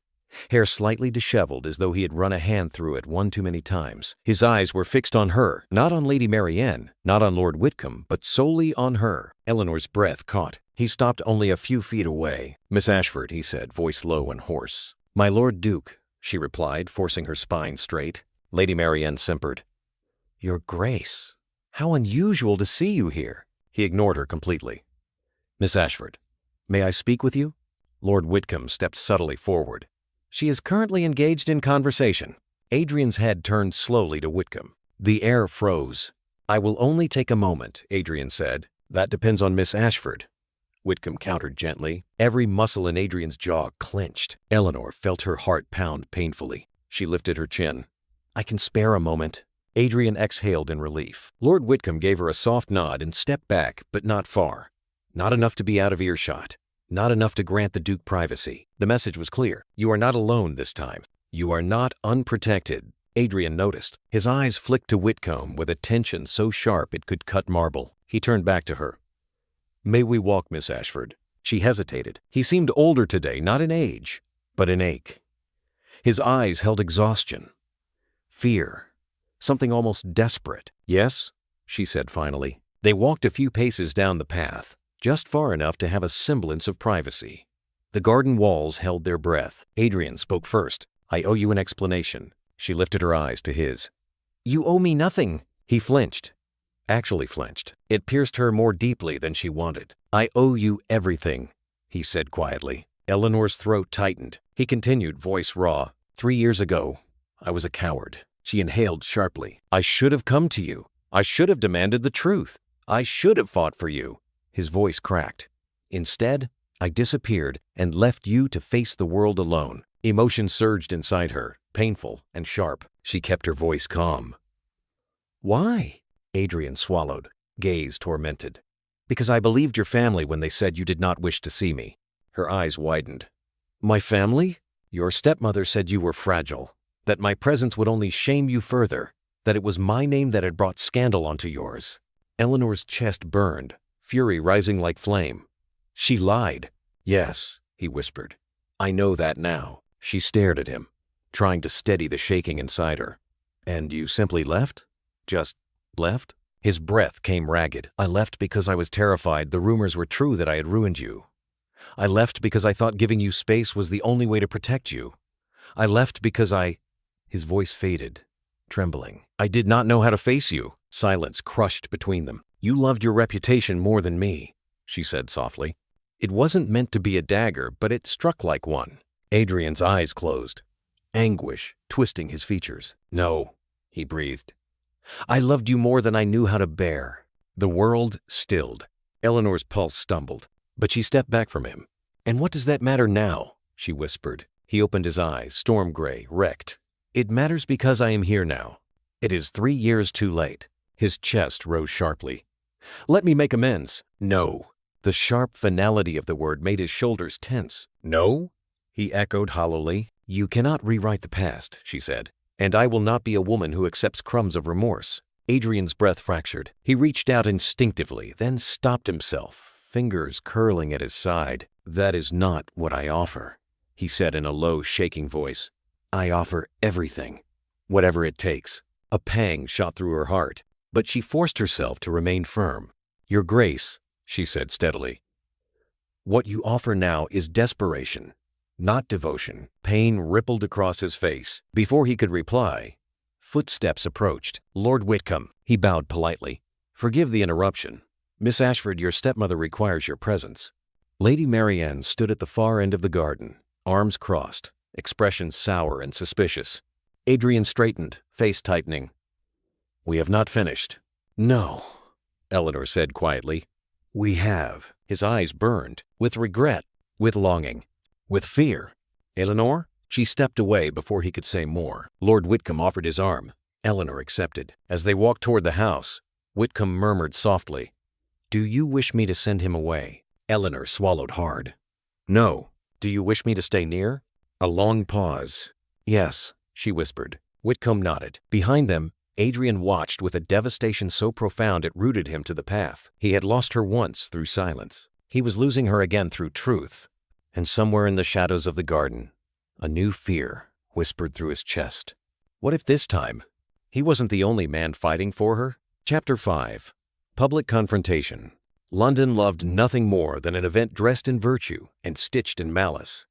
hair slightly disheveled as though he had run a hand through it one too many times. His eyes were fixed on her, not on Lady Marianne, not on Lord Whitcomb, but solely on her. Eleanor's breath caught. He stopped only a few feet away. "Miss Ashford," he said, voice low and hoarse. "My Lord Duke," she replied, forcing her spine straight. Lady Marianne simpered. "Your Grace, how unusual to see you here." He ignored her completely. "Miss Ashford, may I speak with you?" Lord Whitcomb stepped subtly forward. "She is currently engaged in conversation." Adrian's head turned slowly to Whitcomb. The air froze. "I will only take a moment," Adrian said. "That depends on Miss Ashford." Whitcomb countered gently. Every muscle in Adrian's jaw clenched. Eleanor felt her heart pound painfully. She lifted her chin. "I can spare a moment." Adrian exhaled in relief. Lord Whitcomb gave her a soft nod and stepped back, but not far. Not enough to be out of earshot. Not enough to grant the Duke privacy. The message was clear. You are not alone this time. You are not unprotected. Adrian noticed. His eyes flicked to Whitcomb with a tension so sharp it could cut marble. He turned back to her. "May we walk, Miss Ashford?" She hesitated. He seemed older today, not in age, but in ache. His eyes held exhaustion, fear, something almost desperate. "Yes," she said finally. They walked a few paces down the path, just far enough to have a semblance of privacy. The garden walls held their breath. Adrian spoke first. "I owe you an explanation." She lifted her eyes to his. "You owe me nothing." He flinched. Actually flinched. It pierced her more deeply than she wanted. "I owe you everything," he said quietly. Eleanor's throat tightened. He continued, voice raw. 3 years ago, I was a coward." She inhaled sharply. "I should have come to you. I should have demanded the truth. I should have fought for you." His voice cracked. "Instead, I disappeared and left you to face the world alone." Emotion surged inside her, painful and sharp. She kept her voice calm. "Why?" Adrian swallowed, gaze tormented. "Because I believed your family when they said you did not wish to see me." Her eyes widened. "My family? Your stepmother said you were fragile, that my presence would only shame you further, that it was my name that had brought scandal onto yours." Eleanor's chest burned, fury rising like flame. "She lied." "Yes," he whispered. "I know that now." She stared at him, trying to steady the shaking inside her. "And you simply left? Just left?" His breath came ragged. "I left because I was terrified the rumors were true that I had ruined you. I left because I thought giving you space was the only way to protect you. I left because I—" His voice faded, trembling. "I did not know how to face you." Silence crushed between them. "You loved your reputation more than me," she said softly. It wasn't meant to be a dagger, but it struck like one. Adrian's eyes closed, anguish twisting his features. "No," he breathed. "I loved you more than I knew how to bear." The world stilled. Eleanor's pulse stumbled, but she stepped back from him. "And what does that matter now?" she whispered. He opened his eyes, storm gray, wrecked. "It matters because I am here now. It is 3 years too late." His chest rose sharply. "Let me make amends." "No." The sharp finality of the word made his shoulders tense. "No?" he echoed hollowly. "You cannot rewrite the past," she said. "And I will not be a woman who accepts crumbs of remorse." Adrian's breath fractured. He reached out instinctively, then stopped himself, fingers curling at his side. "That is not what I offer," he said in a low, shaking voice. "I offer everything, whatever it takes." A pang shot through her heart, but she forced herself to remain firm. "Your Grace," she said steadily, "what you offer now is desperation, not devotion." Pain rippled across his face. Before he could reply, footsteps approached. Lord Whitcomb. He bowed politely. "Forgive the interruption. Miss Ashford, your stepmother requires your presence." Lady Marianne stood at the far end of the garden, arms crossed, expression sour and suspicious. Adrian straightened, face tightening. "We have not finished." "No," Eleanor said quietly. "We have." His eyes burned, with regret, with longing, with fear. "Eleanor?" She stepped away before he could say more. Lord Whitcomb offered his arm. Eleanor accepted. As they walked toward the house, Whitcomb murmured softly, "Do you wish me to send him away?" Eleanor swallowed hard. "No. Do you wish me to stay near?" A long pause. "Yes," she whispered. Whitcomb nodded. Behind them, Adrian watched with a devastation so profound it rooted him to the path. He had lost her once through silence. He was losing her again through truth. And somewhere in the shadows of the garden, a new fear whispered through his chest. What if this time he wasn't the only man fighting for her? Chapter 5. Public Confrontation. London loved nothing more than an event dressed in virtue and stitched in malice.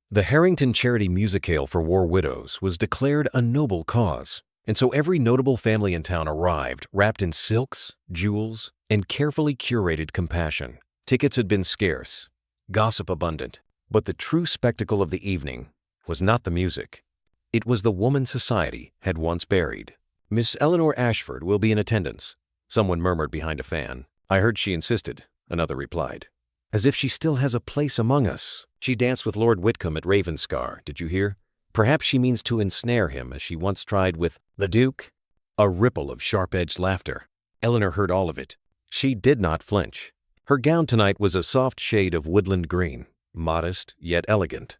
The Harrington Charity Musicale for War Widows was declared a noble cause, and so every notable family in town arrived wrapped in silks, jewels, and carefully curated compassion. Tickets had been scarce, gossip abundant, but the true spectacle of the evening was not the music. It was the woman society had once buried. "Miss Eleanor Ashford will be in attendance," someone murmured behind a fan. "I heard she insisted," another replied. "As if she still has a place among us. She danced with Lord Whitcomb at Ravenscar, did you hear? Perhaps she means to ensnare him as she once tried with the Duke." A ripple of sharp-edged laughter. Eleanor heard all of it. She did not flinch. Her gown tonight was a soft shade of woodland green, modest yet elegant,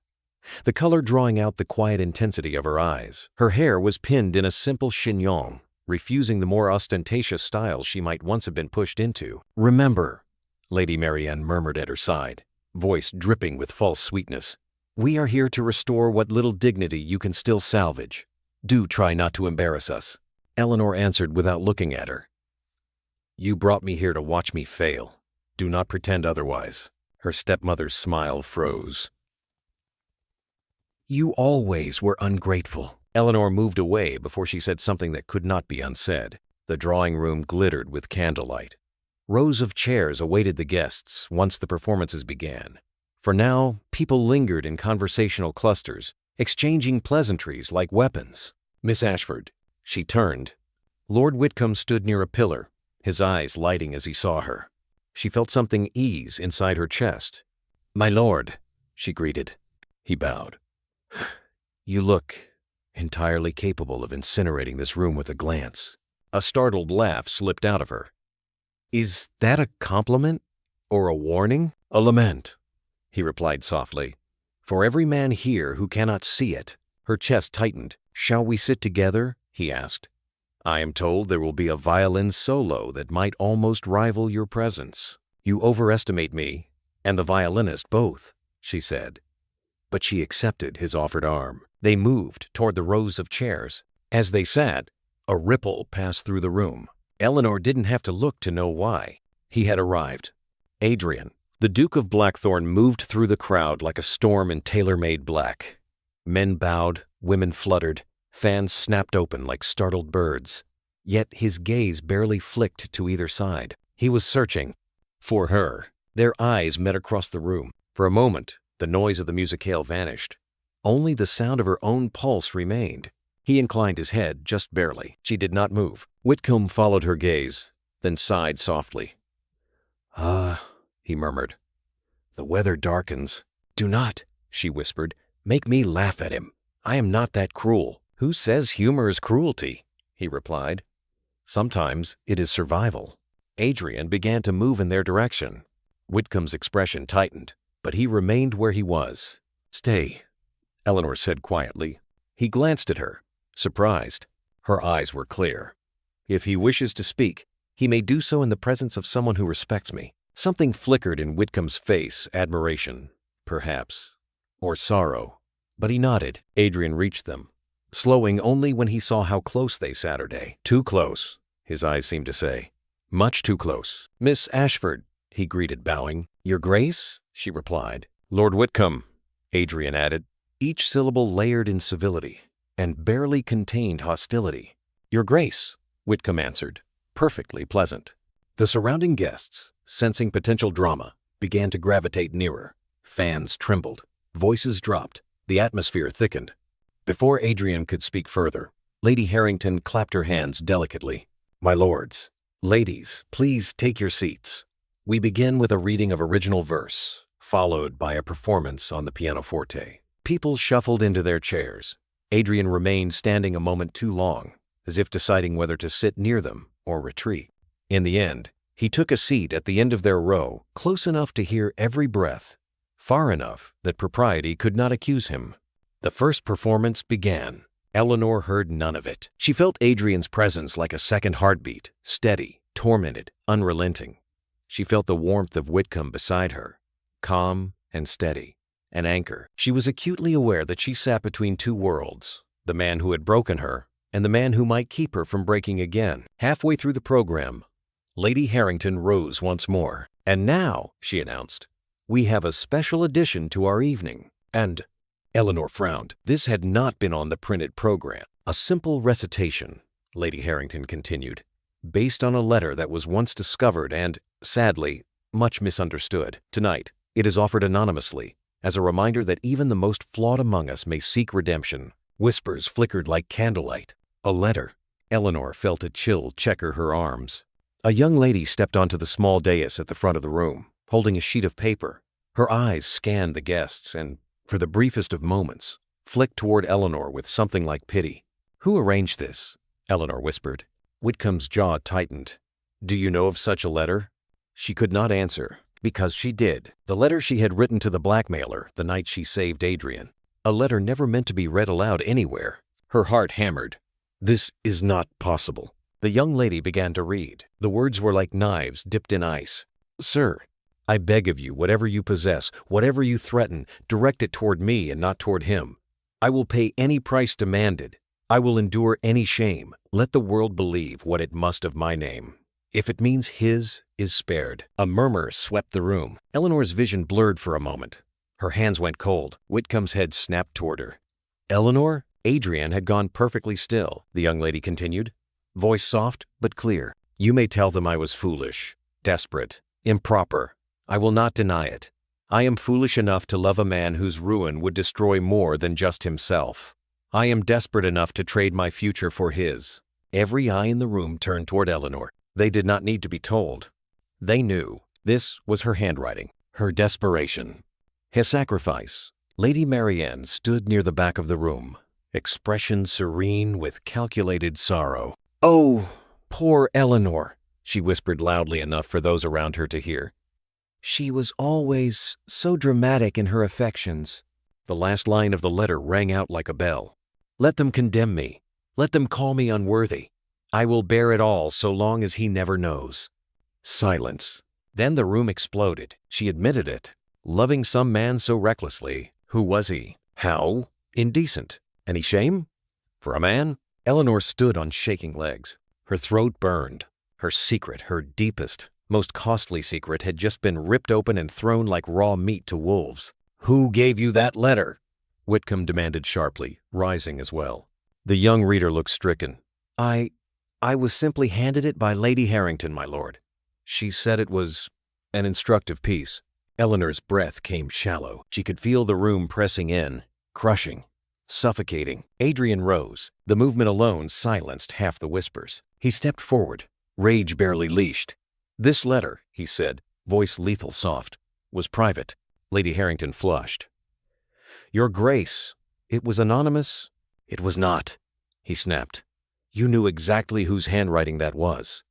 the color drawing out the quiet intensity of her eyes. Her hair was pinned in a simple chignon, refusing the more ostentatious style she might once have been pushed into. "Remember," Lady Marianne murmured at her side, voice dripping with false sweetness, "we are here to restore what little dignity you can still salvage. Do try not to embarrass us." Eleanor answered without looking at her. "You brought me here to watch me fail. Do not pretend otherwise." Her stepmother's smile froze. "You always were ungrateful." Eleanor moved away before she said something that could not be unsaid. The drawing room glittered with candlelight. Rows of chairs awaited the guests once the performances began. For now, people lingered in conversational clusters, exchanging pleasantries like weapons. "Miss Ashford." She turned. Lord Whitcomb stood near a pillar, his eyes lighting as he saw her. She felt something ease inside her chest. "My lord," she greeted. He bowed. "You look entirely capable of incinerating this room with a glance." A startled laugh slipped out of her. "Is that a compliment or a warning?" "A lament," he replied softly, "for every man here who cannot see it." Her chest tightened. "Shall we sit together?" he asked. "I am told there will be a violin solo that might almost rival your presence." "You overestimate me and the violinist both," she said. But she accepted his offered arm. They moved toward the rows of chairs. As they sat, a ripple passed through the room. Eleanor didn't have to look to know why. He had arrived. Adrian, the Duke of Blackthorn, moved through the crowd like a storm in tailor-made black. Men bowed, women fluttered, fans snapped open like startled birds. Yet his gaze barely flicked to either side. He was searching for her. Their eyes met across the room. For a moment, the noise of the musicale vanished. Only the sound of her own pulse remained. He inclined his head just barely. She did not move. Whitcomb followed her gaze, then sighed softly. "Ah," he murmured. "The weather darkens." "Do not," she whispered, "make me laugh at him. I am not that cruel." "Who says humor is cruelty?" he replied. "Sometimes it is survival." Adrian began to move in their direction. Whitcomb's expression tightened, but he remained where he was. "Stay," Eleanor said quietly. He glanced at her, surprised. Her eyes were clear. "If he wishes to speak, he may do so in the presence of someone who respects me." Something flickered in Whitcomb's face, admiration, perhaps, or sorrow. But he nodded. Adrian reached them, slowing only when he saw how close they Saturday. "Too close," his eyes seemed to say. "Much too close." "Miss Ashford," he greeted, bowing. "Your Grace?" she replied. "Lord Whitcomb," Adrian added, each syllable layered in civility and barely contained hostility. "Your Grace," Whitcomb answered, perfectly pleasant. The surrounding guests, sensing potential drama, began to gravitate nearer. Fans trembled, voices dropped, The atmosphere thickened. Before Adrian could speak further, Lady Harrington clapped her hands delicately. My lords, ladies, please take your seats. We begin with a reading of original verse, followed by a performance on the pianoforte. People shuffled into their chairs. Adrian remained standing a moment too long, as if deciding whether to sit near them or retreat. In the end, he took a seat at the end of their row, close enough to hear every breath, far enough that propriety could not accuse him. The first performance began. Eleanor heard none of it. She felt Adrian's presence like a second heartbeat, steady, tormented, unrelenting. She felt the warmth of Whitcomb beside her, calm and steady, an anchor. She was acutely aware that she sat between two worlds, the man who had broken her and the man who might keep her from breaking again. Halfway through the program, Lady Harrington rose once more. And now, she announced, we have a special addition to our evening. And Eleanor frowned. This had not been on the printed program. A simple recitation, Lady Harrington continued, based on a letter that was once discovered and, sadly, much misunderstood. Tonight, it is offered anonymously, as a reminder that even the most flawed among us may seek redemption. Whispers flickered like candlelight. A letter. Eleanor felt a chill checker her arms. A young lady stepped onto the small dais at the front of the room, holding a sheet of paper. Her eyes scanned the guests and, for the briefest of moments, flicked toward Eleanor with something like pity. Who arranged this? Eleanor whispered. Whitcomb's jaw tightened. Do you know of such a letter? She could not answer, because she did. The letter she had written to the blackmailer the night she saved Adrian. A letter never meant to be read aloud anywhere. Her heart hammered. This is not possible. The young lady began to read. The words were like knives dipped in ice. Sir, I beg of you, whatever you possess, whatever you threaten, direct it toward me and not toward him. I will pay any price demanded. I will endure any shame. Let the world believe what it must of my name. If it means his is spared. A murmur swept the room. Eleanor's vision blurred for a moment. Her hands went cold. Whitcomb's head snapped toward her. Eleanor? Adrian had gone perfectly still, the young lady continued, voice soft but clear. You may tell them I was foolish, desperate, improper. I will not deny it. I am foolish enough to love a man whose ruin would destroy more than just himself. I am desperate enough to trade my future for his. Every eye in the room turned toward Eleanor. They did not need to be told. They knew. This was her handwriting, her desperation, his sacrifice. Lady Marianne stood near the back of the room, expression serene with calculated sorrow. Oh, poor Eleanor, she whispered loudly enough for those around her to hear. She was always so dramatic in her affections. The last line of the letter rang out like a bell. Let them condemn me. Let them call me unworthy. I will bear it all so long as he never knows. Silence. Then the room exploded. She admitted it. Loving some man so recklessly. Who was he? How? Indecent. Any shame? For a man? Eleanor stood on shaking legs. Her throat burned. Her secret, her deepest, most costly secret, had just been ripped open and thrown like raw meat to wolves. Who gave you that letter? Whitcomb demanded sharply, rising as well. The young reader looked stricken. I was simply handed it by Lady Harrington, my lord. She said it was an instructive piece. Eleanor's breath came shallow. She could feel the room pressing in, crushing, suffocating. Adrian rose. The movement alone silenced half the whispers. He stepped forward, rage barely leashed. This letter, he said, voice lethal soft, was private. Lady Harrington flushed. Your Grace, it was anonymous? It was not, he snapped. You knew exactly whose handwriting that was,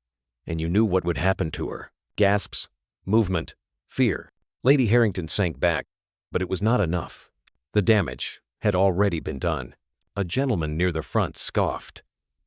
and you knew what would happen to her. Gasps, movement, fear. Lady Harrington sank back, but it was not enough. The damage had already been done. A gentleman near the front scoffed.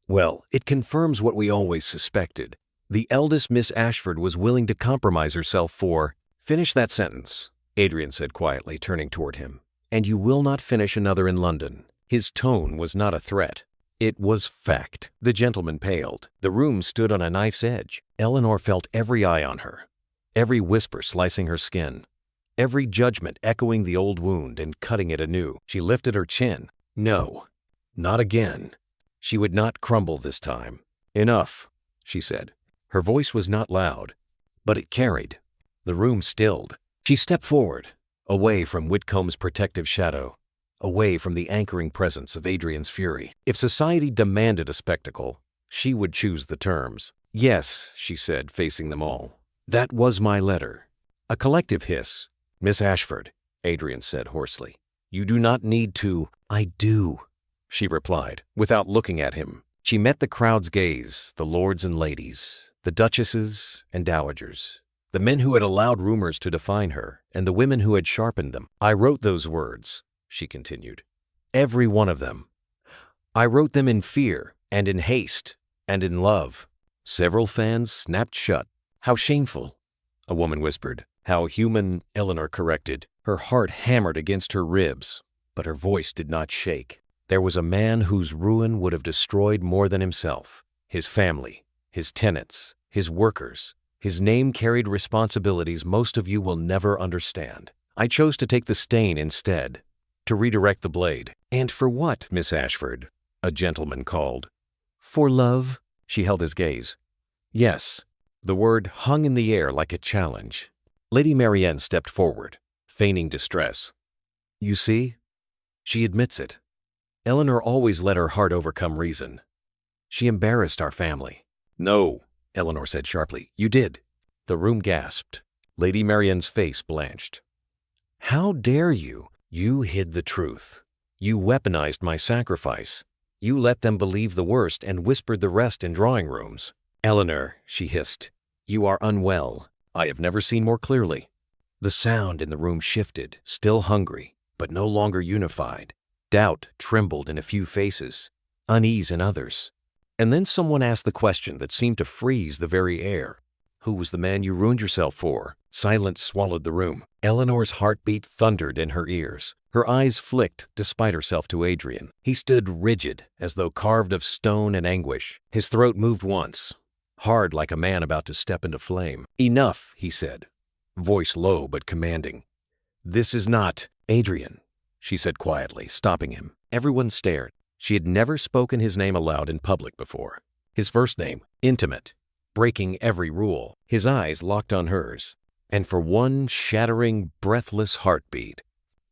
Well, it confirms what we always suspected. The eldest Miss Ashford was willing to compromise herself for— Finish that sentence, Adrian said quietly, turning toward him. And you will not finish another in London. His tone was not a threat. It was fact. The gentleman paled. The room stood on a knife's edge. Eleanor felt every eye on her, every whisper slicing her skin, every judgment echoing the old wound and cutting it anew. She lifted her chin. No, not again. She would not crumble this time. Enough, she said. Her voice was not loud, but it carried. The room stilled. She stepped forward, away from Whitcomb's protective shadow. away from the anchoring presence of Adrian's fury. If society demanded a spectacle, she would choose the terms. "Yes," she said, facing them all. "That was my letter." A collective hiss. "Miss Ashford," Adrian said hoarsely, "you do not need to—" "I do," she replied, without looking at him. She met the crowd's gaze, the lords and ladies, the duchesses and dowagers, the men who had allowed rumors to define her, and the women who had sharpened them. "I wrote those words," she continued. "Every one of them. I wrote them in fear, and in haste, and in love." Several fans snapped shut. "How shameful," a woman whispered. "How human," Eleanor corrected. Her heart hammered against her ribs, but her voice did not shake. There was a man whose ruin would have destroyed more than himself. His family, his tenants, his workers. His name carried responsibilities most of you will never understand. I chose to take the stain instead, to redirect the blade. "And for what, Miss Ashford?" a gentleman called. "For love?" She held his gaze. "Yes." The word hung in the air like a challenge. Lady Marianne stepped forward, feigning distress. "You see? She admits it. Eleanor always let her heart overcome reason. She embarrassed our family." "No," Eleanor said sharply. "You did." The room gasped. Lady Marianne's face blanched. "How dare you? You hid the truth. You weaponized my sacrifice. You let them believe the worst and whispered the rest in drawing rooms." "Eleanor," she hissed, "you are unwell. I have never seen more clearly." The sound in the room shifted, still hungry, but no longer unified. Doubt trembled in a few faces, unease in others. And then someone asked the question that seemed to freeze the very air. "Who was the man you ruined yourself for?" Silence swallowed the room. Eleanor's heartbeat thundered in her ears. Her eyes flicked despite herself to Adrian. He stood rigid, as though carved of stone and anguish. His throat moved once, hard like a man about to step into flame. "Enough," he said, voice low but commanding. "This is not—" "Adrian," she said quietly, stopping him. Everyone stared. She had never spoken his name aloud in public before. His first name, intimate, breaking every rule. His eyes locked on hers. And for one shattering, breathless heartbeat,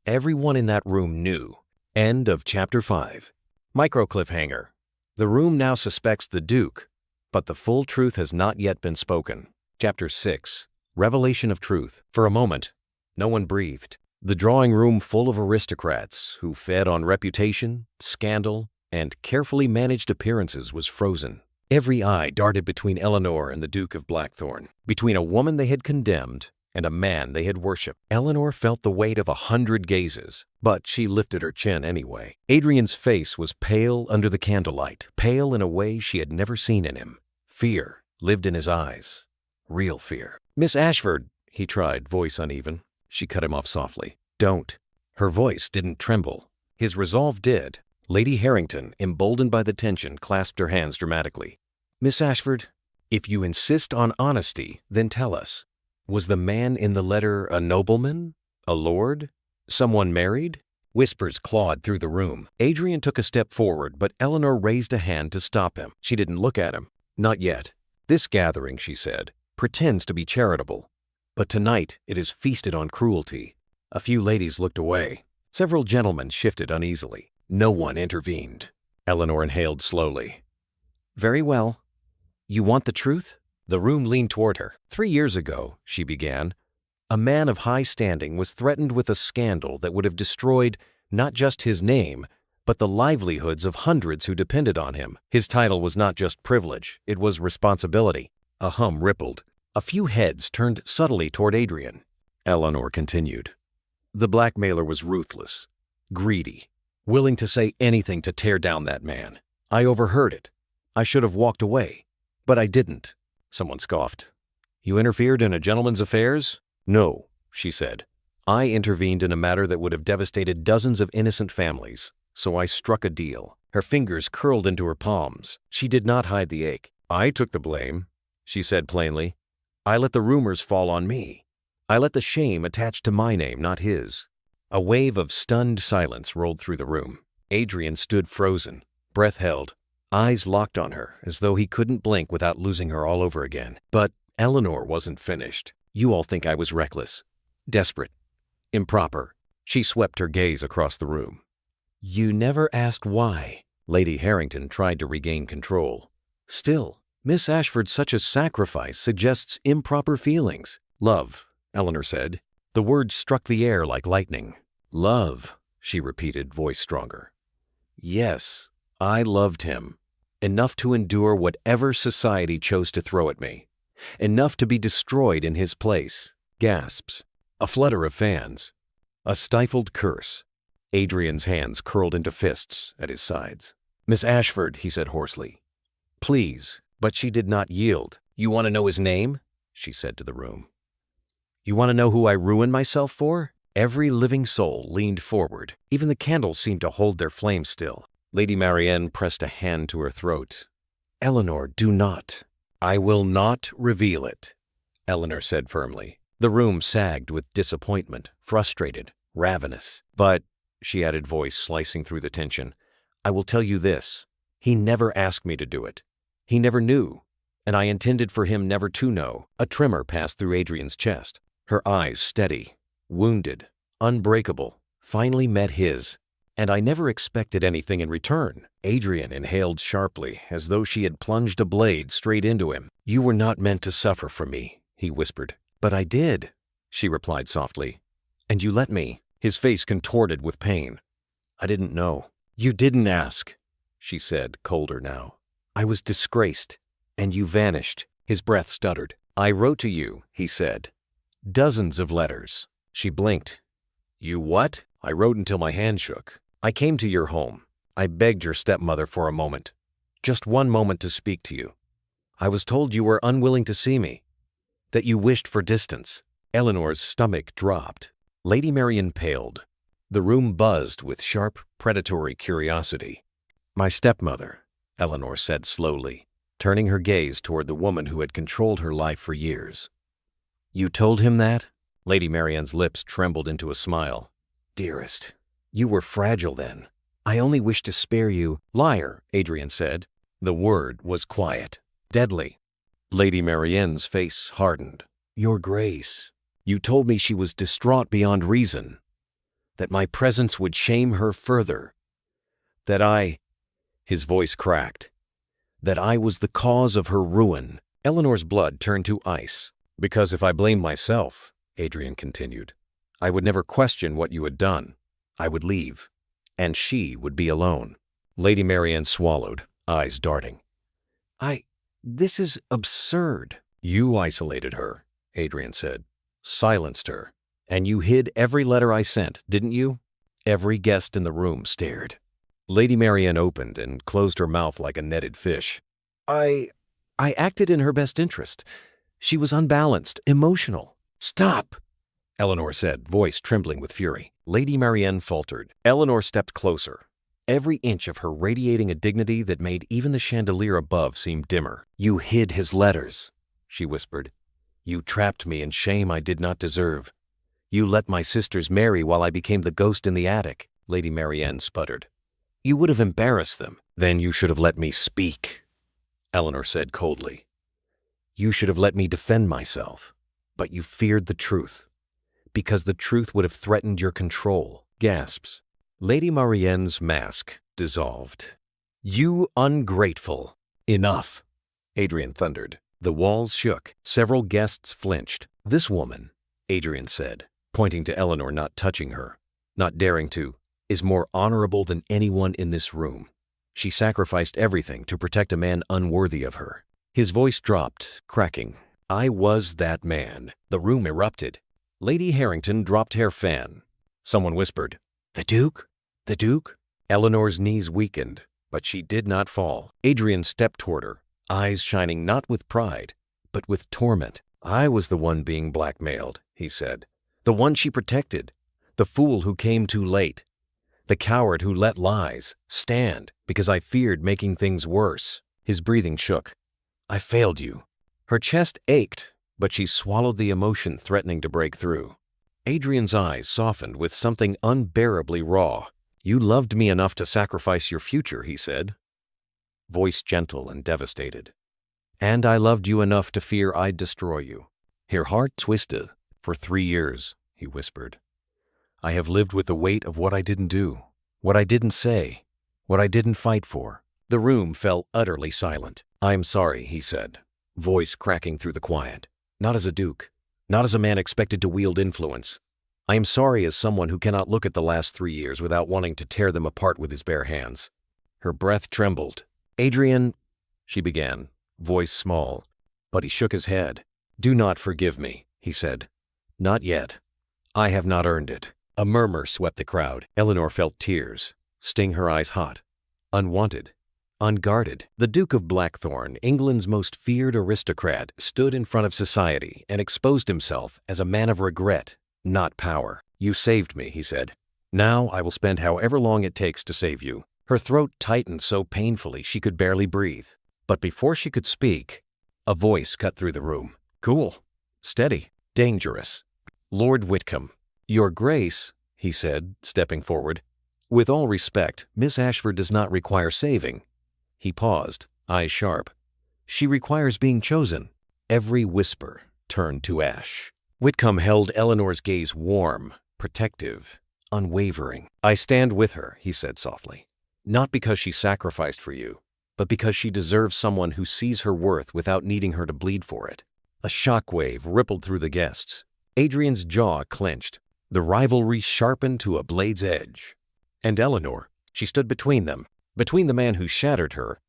everyone in that room knew. End of Chapter 5. Micro cliffhanger. The room now suspects the Duke, but the full truth has not yet been spoken. Chapter 6. Revelation of truth. For a moment, no one breathed. The drawing room full of aristocrats who fed on reputation, scandal, and carefully managed appearances was frozen. Every eye darted between Eleanor and the Duke of Blackthorn, between a woman they had condemned and a man they had worshipped. Eleanor felt the weight of 100 gazes, but she lifted her chin anyway. Adrian's face was pale under the candlelight, pale in a way she had never seen in him. Fear lived in his eyes. Real fear. "Miss Ashford," he tried, voice uneven. She cut him off softly. "Don't." Her voice didn't tremble. His resolve did. Lady Harrington, emboldened by the tension, clasped her hands dramatically. "Miss Ashford, if you insist on honesty, then tell us. Was the man in the letter a nobleman? A lord? Someone married?" Whispers clawed through the room. Adrian took a step forward, but Eleanor raised a hand to stop him. She didn't look at him. "Not yet. This gathering," she said, "pretends to be charitable. But tonight it is feasted on cruelty." A few ladies looked away. Several gentlemen shifted uneasily. No one intervened. Eleanor inhaled slowly. "Very well. You want the truth?" The room leaned toward her. 3 years ago, she began, a man of high standing was threatened with a scandal that would have destroyed not just his name, but the livelihoods of hundreds who depended on him. His title was not just privilege, it was responsibility. A hum rippled. A few heads turned subtly toward Adrian. Eleanor continued. "The blackmailer was ruthless, greedy, willing to say anything to tear down that man. I overheard it. I should have walked away, but I didn't." Someone scoffed. "You interfered in a gentleman's affairs?" "No," she said. "I intervened in a matter that would have devastated dozens of innocent families, so I struck a deal." Her fingers curled into her palms. She did not hide the ache. "I took the blame," she said plainly. "I let the rumors fall on me. I let the shame attach to my name, not his." A wave of stunned silence rolled through the room. Adrian stood frozen, breath held, eyes locked on her as though he couldn't blink without losing her all over again. But Eleanor wasn't finished. "You all think I was reckless, desperate, improper." She swept her gaze across the room. You never asked why. Lady Harrington tried to regain control. Still, Miss Ashford, such a sacrifice suggests improper feelings. Love, Eleanor said. The words struck the air like lightning. Love, she repeated, voice stronger. Yes, I loved him. Enough to endure whatever society chose to throw at me. Enough to be destroyed in his place. Gasps. A flutter of fans. A stifled curse. Adrian's hands curled into fists at his sides. Miss Ashford, he said hoarsely. Please, but she did not yield. You want to know his name? She said to the room. You want to know who I ruined myself for? Every living soul leaned forward. Even the candles seemed to hold their flame still. Lady Marianne pressed a hand to her throat. Eleanor, do not. I will not reveal it, Eleanor said firmly. The room sagged with disappointment, frustrated, ravenous. But, she added, voice slicing through the tension, I will tell you this. He never asked me to do it. He never knew, and I intended for him never to know. A tremor passed through Adrian's chest. Her eyes, steady, wounded, unbreakable, finally met his. And I never expected anything in return. Adrian inhaled sharply, as though she had plunged a blade straight into him. You were not meant to suffer from me, he whispered. But I did, she replied softly. And you let me. His face contorted with pain. I didn't know. You didn't ask, she said, colder now. I was disgraced, and you vanished. His breath stuttered. I wrote to you, he said. Dozens of letters. She blinked. You what? I wrote until my hand shook. I came to your home. I begged your stepmother for a moment. Just one moment to speak to you. I was told you were unwilling to see me, that you wished for distance. Eleanor's stomach dropped. Lady Marian paled. The room buzzed with sharp, predatory curiosity. My stepmother, Eleanor said slowly, turning her gaze toward the woman who had controlled her life for years. You told him that? Lady Marian's lips trembled into a smile. Dearest, you were fragile then. I only wished to spare you. Liar, Adrian said. The word was quiet, deadly. Lady Marian's face hardened. Your Grace, you told me she was distraught beyond reason, that my presence would shame her further, that his voice cracked, that I was the cause of her ruin. Eleanor's blood turned to ice. Because if I blamed myself, Adrian continued, I would never question what you had done. I would leave, and she would be alone. Lady Marian swallowed, eyes darting. This is absurd. You isolated her, Adrian said, silenced her, and you hid every letter I sent, didn't you? Every guest in the room stared. Lady Marian opened and closed her mouth like a netted fish. I acted in her best interest. She was unbalanced, emotional. Stop, Eleanor said, voice trembling with fury. Lady Marian faltered. Eleanor stepped closer, every inch of her radiating a dignity that made even the chandelier above seem dimmer. You hid his letters, she whispered. You trapped me in shame I did not deserve. You let my sisters marry while I became the ghost in the attic, Lady Marian sputtered. You would have embarrassed them. Then you should have let me speak, Eleanor said coldly. You should have let me defend myself. But you feared the truth, because the truth would have threatened your control. Gasps. Lady Marianne's mask dissolved. You ungrateful. Enough, Adrian thundered. The walls shook. Several guests flinched. This woman, Adrian said, pointing to Eleanor, not touching her, not daring to, is more honorable than anyone in this room. She sacrificed everything to protect a man unworthy of her. His voice dropped, cracking. I was that man. The room erupted. Lady Harrington dropped her fan. Someone whispered, The Duke? The Duke? Eleanor's knees weakened, but she did not fall. Adrian stepped toward her, eyes shining not with pride, but with torment. I was the one being blackmailed, he said. The one she protected. The fool who came too late. The coward who let lies stand because I feared making things worse. His breathing shook. I failed you. Her chest ached, but she swallowed the emotion threatening to break through. Adrian's eyes softened with something unbearably raw. You loved me enough to sacrifice your future, he said, voice gentle and devastated. And I loved you enough to fear I'd destroy you. Her heart twisted. For 3 years, he whispered. I have lived with the weight of what I didn't do. What I didn't say. What I didn't fight for. The room fell utterly silent. "I'm sorry," he said, voice cracking through the quiet. "Not as a duke. Not as a man expected to wield influence. I am sorry as someone who cannot look at the last 3 years without wanting to tear them apart with his bare hands." Her breath trembled. "Adrian," she began, voice small, but he shook his head. "Do not forgive me," he said. "Not yet. I have not earned it." A murmur swept the crowd. Eleanor felt tears sting her eyes hot. Unwanted. Unguarded. The Duke of Blackthorn, England's most feared aristocrat, stood in front of society and exposed himself as a man of regret, not power. "You saved me," he said. "Now I will spend however long it takes to save you." Her throat tightened so painfully she could barely breathe. But before she could speak, a voice cut through the room. Cool. Steady. Dangerous. "Lord Whitcomb." "Your Grace," he said, stepping forward. "With all respect, Miss Ashford does not require saving." He paused, eyes sharp. "She requires being chosen." Every whisper turned to ash. Whitcomb held Eleanor's gaze warm, protective, unwavering. "I stand with her," he said softly. "Not because she sacrificed for you, but because she deserves someone who sees her worth without needing her to bleed for it." A shockwave rippled through the guests. Adrian's jaw clenched. The rivalry sharpened to a blade's edge. And Eleanor, she stood between them, between the man who shattered her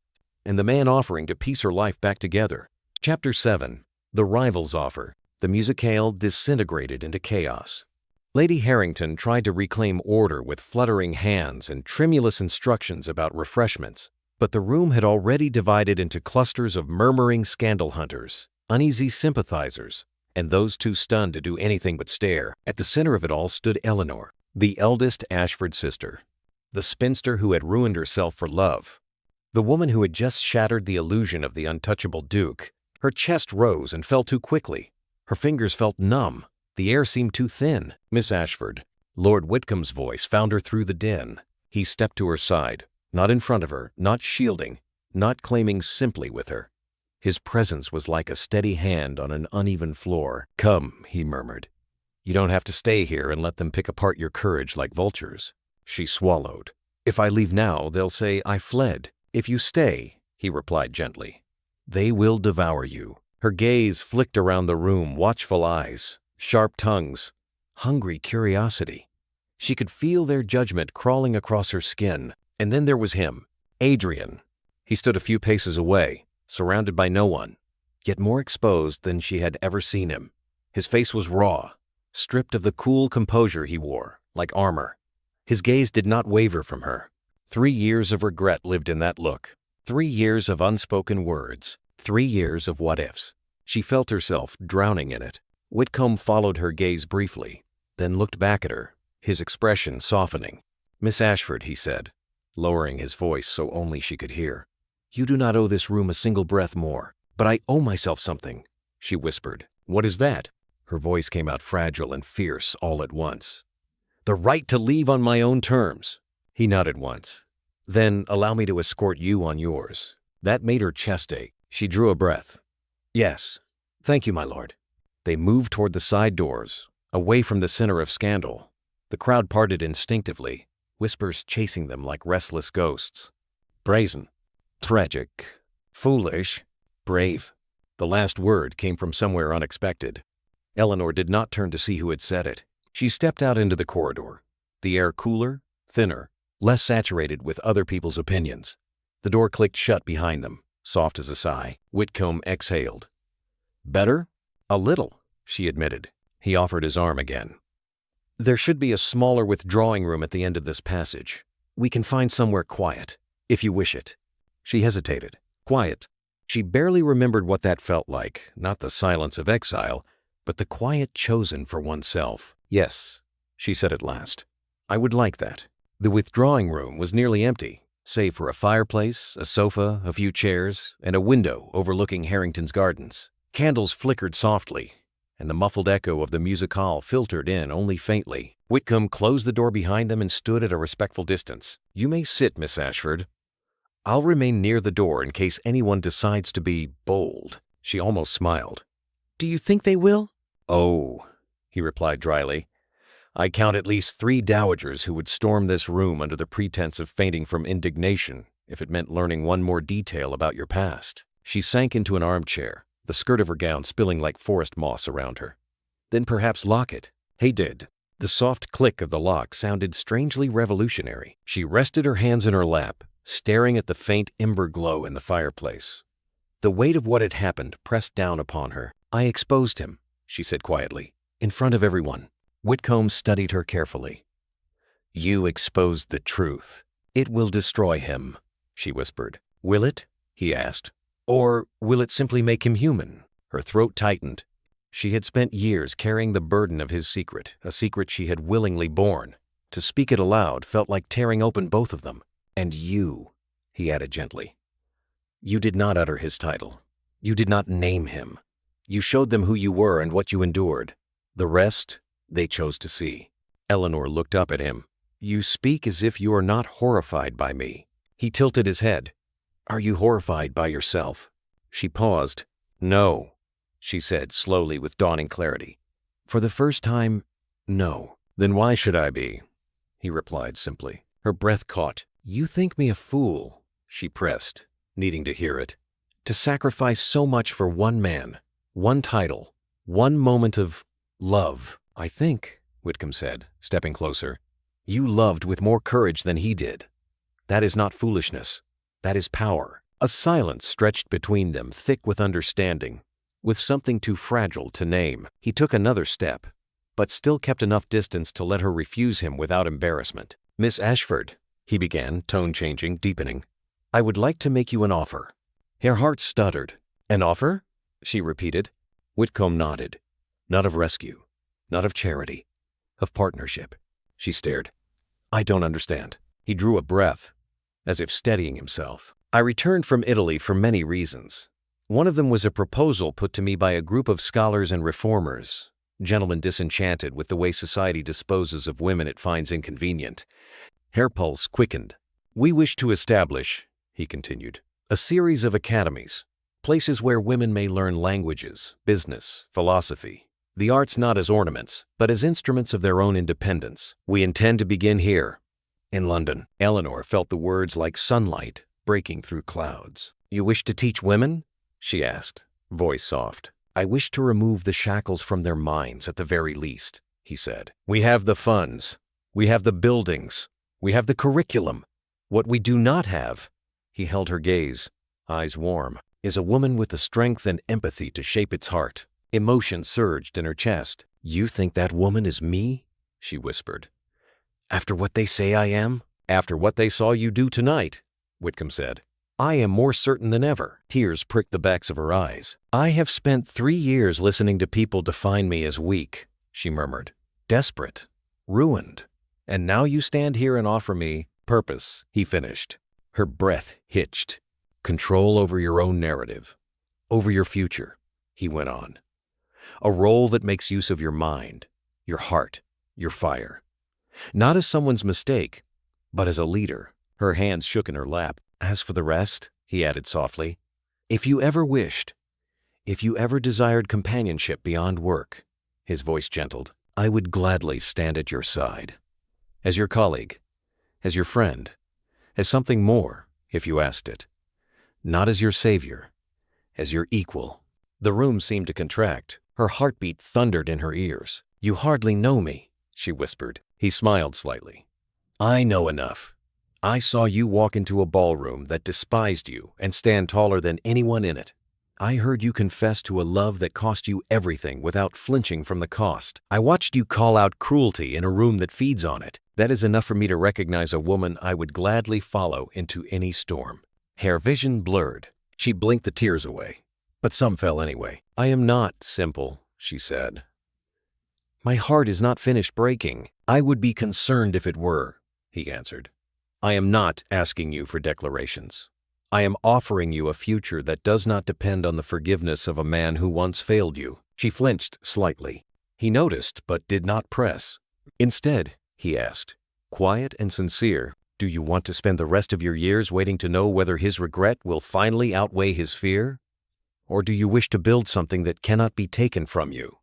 and the man offering to piece her life back together. Chapter 7. The Rival's Offer. The musicale disintegrated into chaos. Lady Harrington tried to reclaim order with fluttering hands and tremulous instructions about refreshments, but the room had already divided into clusters of murmuring scandal hunters, uneasy sympathizers, and those too stunned to do anything but stare. At the center of it all stood Eleanor, the eldest Ashford sister, the spinster who had ruined herself for love, the woman who had just shattered the illusion of the untouchable Duke. Her chest rose and fell too quickly. Her fingers felt numb. The air seemed too thin. "Miss Ashford." Lord Whitcomb's voice found her through the din. He stepped to her side, not in front of her, not shielding, not claiming simply with her. His presence was like a steady hand on an uneven floor. "Come," he murmured. "You don't have to stay here and let them pick apart your courage like vultures." She swallowed. "If I leave now, they'll say I fled. If you stay," he replied gently, "they will devour you." Her gaze flicked around the room, watchful eyes, sharp tongues, hungry curiosity. She could feel their judgment crawling across her skin. And then there was him, Adrian. He stood a few paces away, surrounded by no one, yet more exposed than she had ever seen him. His face was raw, stripped of the cool composure he wore, like armor. His gaze did not waver from her. 3 years of regret lived in that look. 3 years of unspoken words. 3 years of what-ifs. She felt herself drowning in it. Whitcomb followed her gaze briefly, then looked back at her, his expression softening. "Miss Ashford," he said, lowering his voice so only she could hear. "You do not owe this room a single breath more." "But I owe myself something," she whispered. "What is that?" Her voice came out fragile and fierce all at once. "The right to leave on my own terms." He nodded once. "Then allow me to escort you on yours." That made her chest ache. She drew a breath. "Yes. Thank you, my lord." They moved toward the side doors, away from the center of scandal. The crowd parted instinctively, whispers chasing them like restless ghosts. Brazen. Tragic. Foolish. Brave. The last word came from somewhere unexpected. Eleanor did not turn to see who had said it. She stepped out into the corridor, the air cooler, thinner, less saturated with other people's opinions. The door clicked shut behind them, soft as a sigh. Whitcomb exhaled. "Better?" "A little," she admitted. He offered his arm again. "There should be a smaller withdrawing room at the end of this passage. We can find somewhere quiet, if you wish it." She hesitated. Quiet. She barely remembered what that felt like, not the silence of exile, but the quiet chosen for oneself. "Yes," she said at last. "I would like that." The withdrawing room was nearly empty, save for a fireplace, a sofa, a few chairs, and a window overlooking Harrington's gardens. Candles flickered softly, and the muffled echo of the musicale filtered in only faintly. Whitcomb closed the door behind them and stood at a respectful distance. "You may sit, Miss Ashford. I'll remain near the door in case anyone decides to be bold." She almost smiled. "Do you think they will?" "Oh," he replied dryly. I count at least 3 dowagers who would storm this room under the pretense of fainting from indignation if it meant learning one more detail about your past. She sank into an armchair, the skirt of her gown spilling like forest moss around her. Then perhaps lock it. He did. The soft click of the lock sounded strangely revolutionary. She rested her hands in her lap, staring at the faint ember glow in the fireplace. The weight of what had happened pressed down upon her. I exposed him, she said quietly, in front of everyone. Whitcomb studied her carefully. You exposed the truth. It will destroy him, she whispered. Will it? He asked. Or will it simply make him human? Her throat tightened. She had spent years carrying the burden of his secret, a secret she had willingly borne. To speak it aloud felt like tearing open both of them. And you, he added gently. You did not utter his title. You did not name him. You showed them who you were and what you endured. The rest, they chose to see. Eleanor looked up at him. You speak as if you are not horrified by me. He tilted his head. Are you horrified by yourself? She paused. No, she said slowly with dawning clarity. For the first time, no. Then why should I be? He replied simply. Her breath caught. You think me a fool, she pressed, needing to hear it. To sacrifice so much for one man, one title, one moment of love. I think, Whitcomb said, stepping closer, you loved with more courage than he did. That is not foolishness. That is power. A silence stretched between them, thick with understanding, with something too fragile to name. He took another step, but still kept enough distance to let her refuse him without embarrassment. Miss Ashford, he began, tone changing, deepening. I would like to make you an offer. Her heart stuttered. An offer? She repeated. Whitcomb nodded. Not of rescue, not of charity, of partnership. She stared. I don't understand. He drew a breath, as if steadying himself. I returned from Italy for many reasons. One of them was a proposal put to me by a group of scholars and reformers, gentlemen disenchanted with the way society disposes of women it finds inconvenient. Her pulse quickened. We wish to establish, he continued, a series of academies, places where women may learn languages, business, philosophy, the arts not as ornaments, but as instruments of their own independence. We intend to begin here, in London. Eleanor felt the words like sunlight breaking through clouds. You wish to teach women? She asked, voice soft. I wish to remove the shackles from their minds at the very least, he said. We have the funds. We have the buildings. We have the curriculum. What we do not have, he held her gaze, eyes warm, is a woman with the strength and empathy to shape its heart. Emotion surged in her chest. You think that woman is me? She whispered. After what they say I am? After what they saw you do tonight, Whitcomb said. I am more certain than ever. Tears pricked the backs of her eyes. I have spent 3 years listening to people define me as weak, she murmured. Desperate. Ruined. And now you stand here and offer me purpose, he finished. Her breath hitched. Control over your own narrative. Over your future, he went on. A role that makes use of your mind, your heart, your fire. Not as someone's mistake, but as a leader. Her hands shook in her lap. As for the rest, he added softly, if you ever wished, if you ever desired companionship beyond work, his voice gentled, I would gladly stand at your side. As your colleague, as your friend, as something more, if you asked it. Not as your savior, as your equal. The room seemed to contract. Her heartbeat thundered in her ears. You hardly know me, she whispered. He smiled slightly. I know enough. I saw you walk into a ballroom that despised you and stand taller than anyone in it. I heard you confess to a love that cost you everything without flinching from the cost. I watched you call out cruelty in a room that feeds on it. That is enough for me to recognize a woman I would gladly follow into any storm. Her vision blurred. She blinked the tears away, but some fell anyway. I am not simple, she said. My heart is not finished breaking. I would be concerned if it were, he answered. I am not asking you for declarations. I am offering you a future that does not depend on the forgiveness of a man who once failed you. She flinched slightly. He noticed but did not press. Instead, he asked, quiet and sincere, do you want to spend the rest of your years waiting to know whether his regret will finally outweigh his fear? Or do you wish to build something that cannot be taken from you?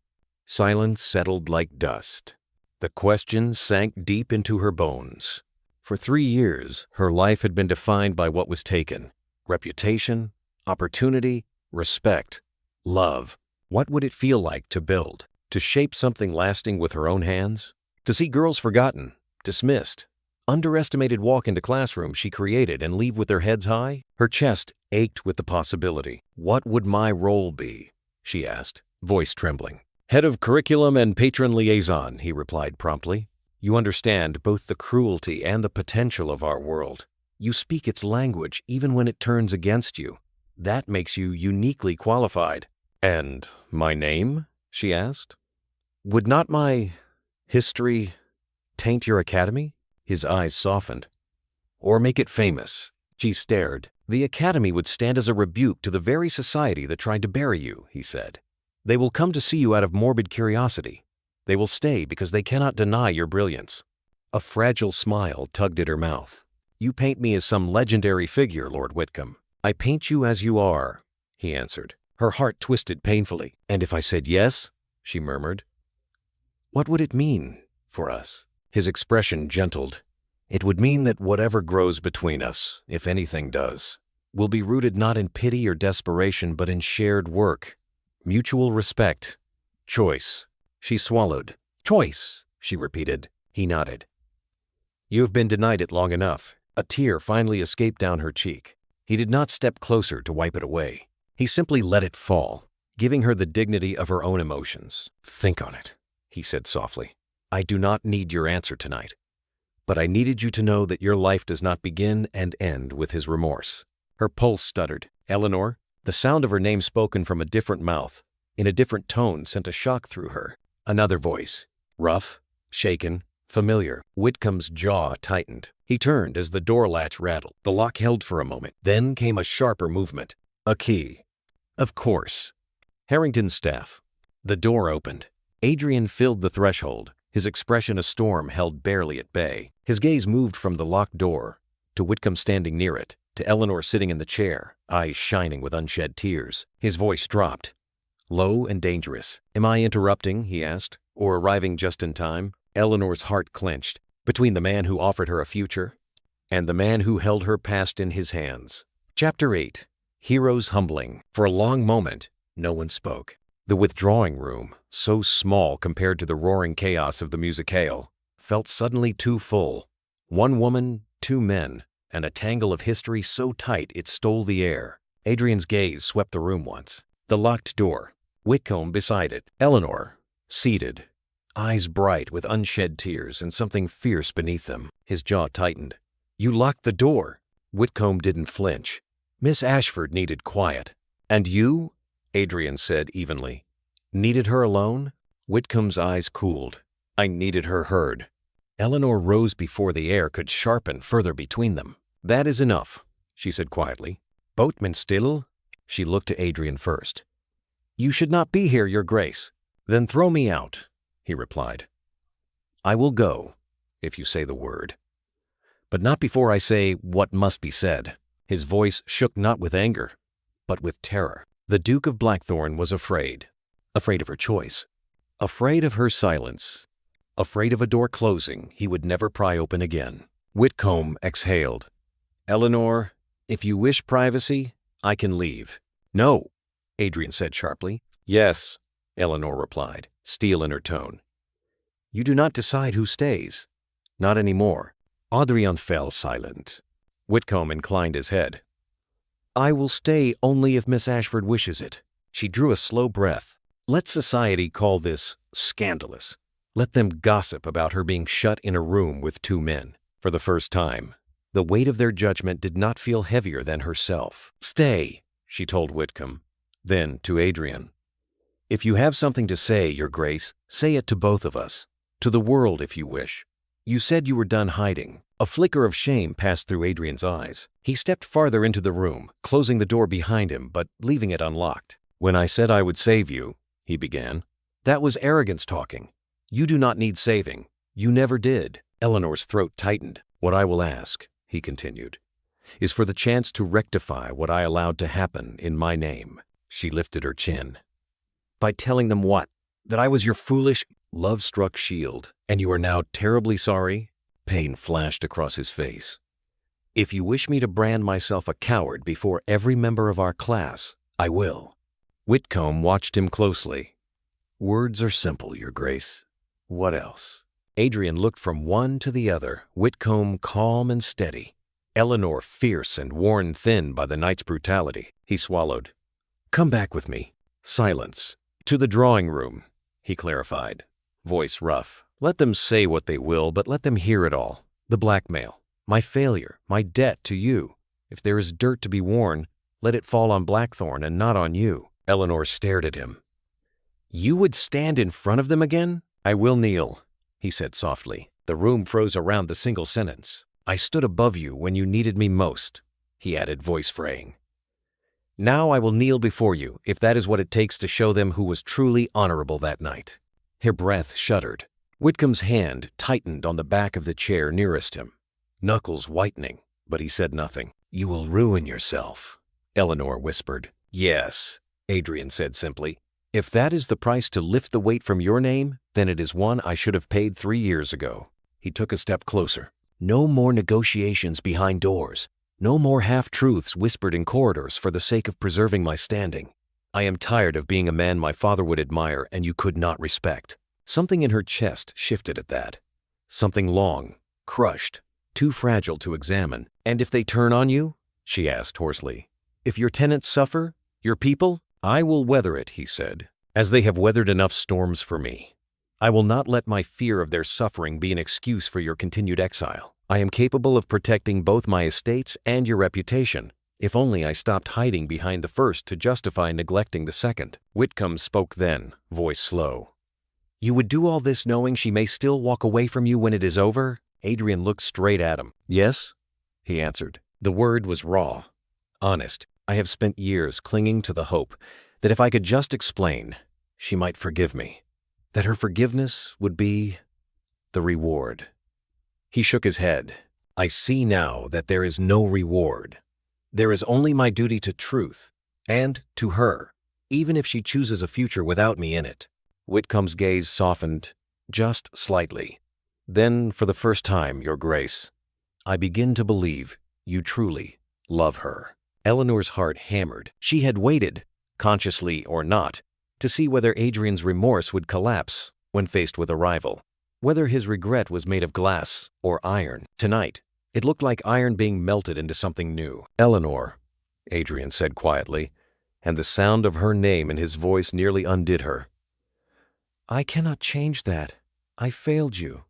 Silence settled like dust. The question sank deep into her bones. For 3 years, her life had been defined by what was taken: reputation, opportunity, respect, love. What would it feel like to build, to shape something lasting with her own hands? To see girls forgotten, dismissed, underestimated walk into classrooms she created and leave with their heads high? Her chest ached with the possibility. What would my role be? She asked, voice trembling. Head of Curriculum and Patron Liaison, he replied promptly. You understand both the cruelty and the potential of our world. You speak its language even when it turns against you. That makes you uniquely qualified. And my name? She asked. Would not my history taint your academy? His eyes softened. Or make it famous? She stared. The academy would stand as a rebuke to the very society that tried to bury you, he said. They will come to see you out of morbid curiosity. They will stay because they cannot deny your brilliance. A fragile smile tugged at her mouth. You paint me as some legendary figure, Lord Whitcomb. I paint you as you are, he answered. Her heart twisted painfully. And if I said yes, she murmured, what would it mean for us? His expression gentled. It would mean that whatever grows between us, if anything does, will be rooted not in pity or desperation, but in shared work, mutual respect, choice. She swallowed. Choice, she repeated. He nodded. You have been denied it long enough. A tear finally escaped down her cheek. He did not step closer to wipe it away. He simply let it fall, giving her the dignity of her own emotions. Think on it, he said softly. I do not need your answer tonight, but I needed you to know that your life does not begin and end with his remorse. Her pulse stuttered. Eleanor, the sound of her name spoken from a different mouth, in a different tone, sent a shock through her. Another voice, rough, shaken, familiar. Whitcomb's jaw tightened. He turned as the door latch rattled. The lock held for a moment. Then came a sharper movement. A key. Of course. Harrington's staff. The door opened. Adrian filled the threshold, his expression a storm held barely at bay. His gaze moved from the locked door to Whitcomb standing near it, to Eleanor sitting in the chair, eyes shining with unshed tears. His voice dropped, low and dangerous. Am I interrupting, he asked, or arriving just in time? Eleanor's heart clenched between the man who offered her a future and the man who held her past in his hands. Chapter 8. Heroes Humbling. For a long moment, no one spoke. The withdrawing room, so small compared to the roaring chaos of the musicale, felt suddenly too full. One woman, two men, and a tangle of history so tight it stole the air. Adrian's gaze swept the room once. The locked door, Whitcomb beside it, Eleanor, seated, eyes bright with unshed tears and something fierce beneath them. His jaw tightened. You locked the door. Whitcomb didn't flinch. Miss Ashford needed quiet. And you? Adrian said evenly. Needed her alone? Whitcomb's eyes cooled. I needed her heard. Eleanor rose before the air could sharpen further between them. That is enough, she said quietly. Boatman still? She looked to Adrian first. You should not be here, Your Grace. Then throw me out, he replied. I will go, if you say the word. But not before I say what must be said. His voice shook not with anger, but with terror. The Duke of Blackthorn was afraid. Afraid of her choice. Afraid of her silence. Afraid of a door closing he would never pry open again. Whitcomb exhaled. Eleanor, if you wish privacy, I can leave. No, Adrian said sharply. Yes, Eleanor replied, steel in her tone. You do not decide who stays. Not anymore. Adrian fell silent. Whitcomb inclined his head. I will stay only if Miss Ashford wishes it. She drew a slow breath. Let society call this scandalous. Let them gossip about her being shut in a room with two men. For the first time, the weight of their judgment did not feel heavier than herself. Stay, she told Whitcomb. Then to Adrian. If you have something to say, Your Grace, say it to both of us. To the world, if you wish. You said you were done hiding. A flicker of shame passed through Adrian's eyes. He stepped farther into the room, closing the door behind him but leaving it unlocked. When I said I would save you, he began, that was arrogance talking. You do not need saving. You never did. Eleanor's throat tightened. What I will ask, he continued, is for the chance to rectify what I allowed to happen in my name. She lifted her chin. By telling them what? That I was your foolish... love-struck shield, and you are now terribly sorry? Pain flashed across his face. If you wish me to brand myself a coward before every member of our class, I will. Whitcomb watched him closely. Words are simple, Your Grace. What else? Adrian looked from one to the other, Whitcomb calm and steady, Eleanor fierce and worn thin by the night's brutality. He swallowed. Come back with me. Silence. To the drawing room, he clarified, voice rough. Let them say what they will, but let them hear it all. The blackmail, my failure, my debt to you. If there is dirt to be worn, let it fall on Blackthorn and not on you. Eleanor stared at him. You would stand in front of them again? I will kneel, he said softly. The room froze around the single sentence. I stood above you when you needed me most, he added, voice fraying. Now I will kneel before you, if that is what it takes to show them who was truly honorable that night. Her breath shuddered. Whitcomb's hand tightened on the back of the chair nearest him, knuckles whitening, but he said nothing. You will ruin yourself, Eleanor whispered. Yes, Adrian said simply. If that is the price to lift the weight from your name, then it is one I should have paid 3 years ago. He took a step closer. No more negotiations behind doors. No more half-truths whispered in corridors for the sake of preserving my standing. I am tired of being a man my father would admire and you could not respect. Something in her chest shifted at that. Something long, crushed, too fragile to examine. And if they turn on you? She asked hoarsely. If your tenants suffer? Your people? I will weather it, he said, as they have weathered enough storms for me. I will not let my fear of their suffering be an excuse for your continued exile. I am capable of protecting both my estates and your reputation, if only I stopped hiding behind the first to justify neglecting the second. Whitcomb spoke then, voice slow. You would do all this knowing she may still walk away from you when it is over? Adrian looked straight at him. Yes, he answered. The word was raw, honest. I have spent years clinging to the hope that if I could just explain, she might forgive me, that her forgiveness would be the reward. He shook his head. I see now that there is no reward. There is only my duty to truth, and to her, even if she chooses a future without me in it. Whitcomb's gaze softened, just slightly. Then, for the first time, Your Grace, I begin to believe you truly love her. Eleanor's heart hammered. She had waited, consciously or not, to see whether Adrian's remorse would collapse when faced with a rival, whether his regret was made of glass or iron. Tonight, it looked like iron being melted into something new. Eleanor, Adrian said quietly, and the sound of her name in his voice nearly undid her. I cannot change that. I failed you.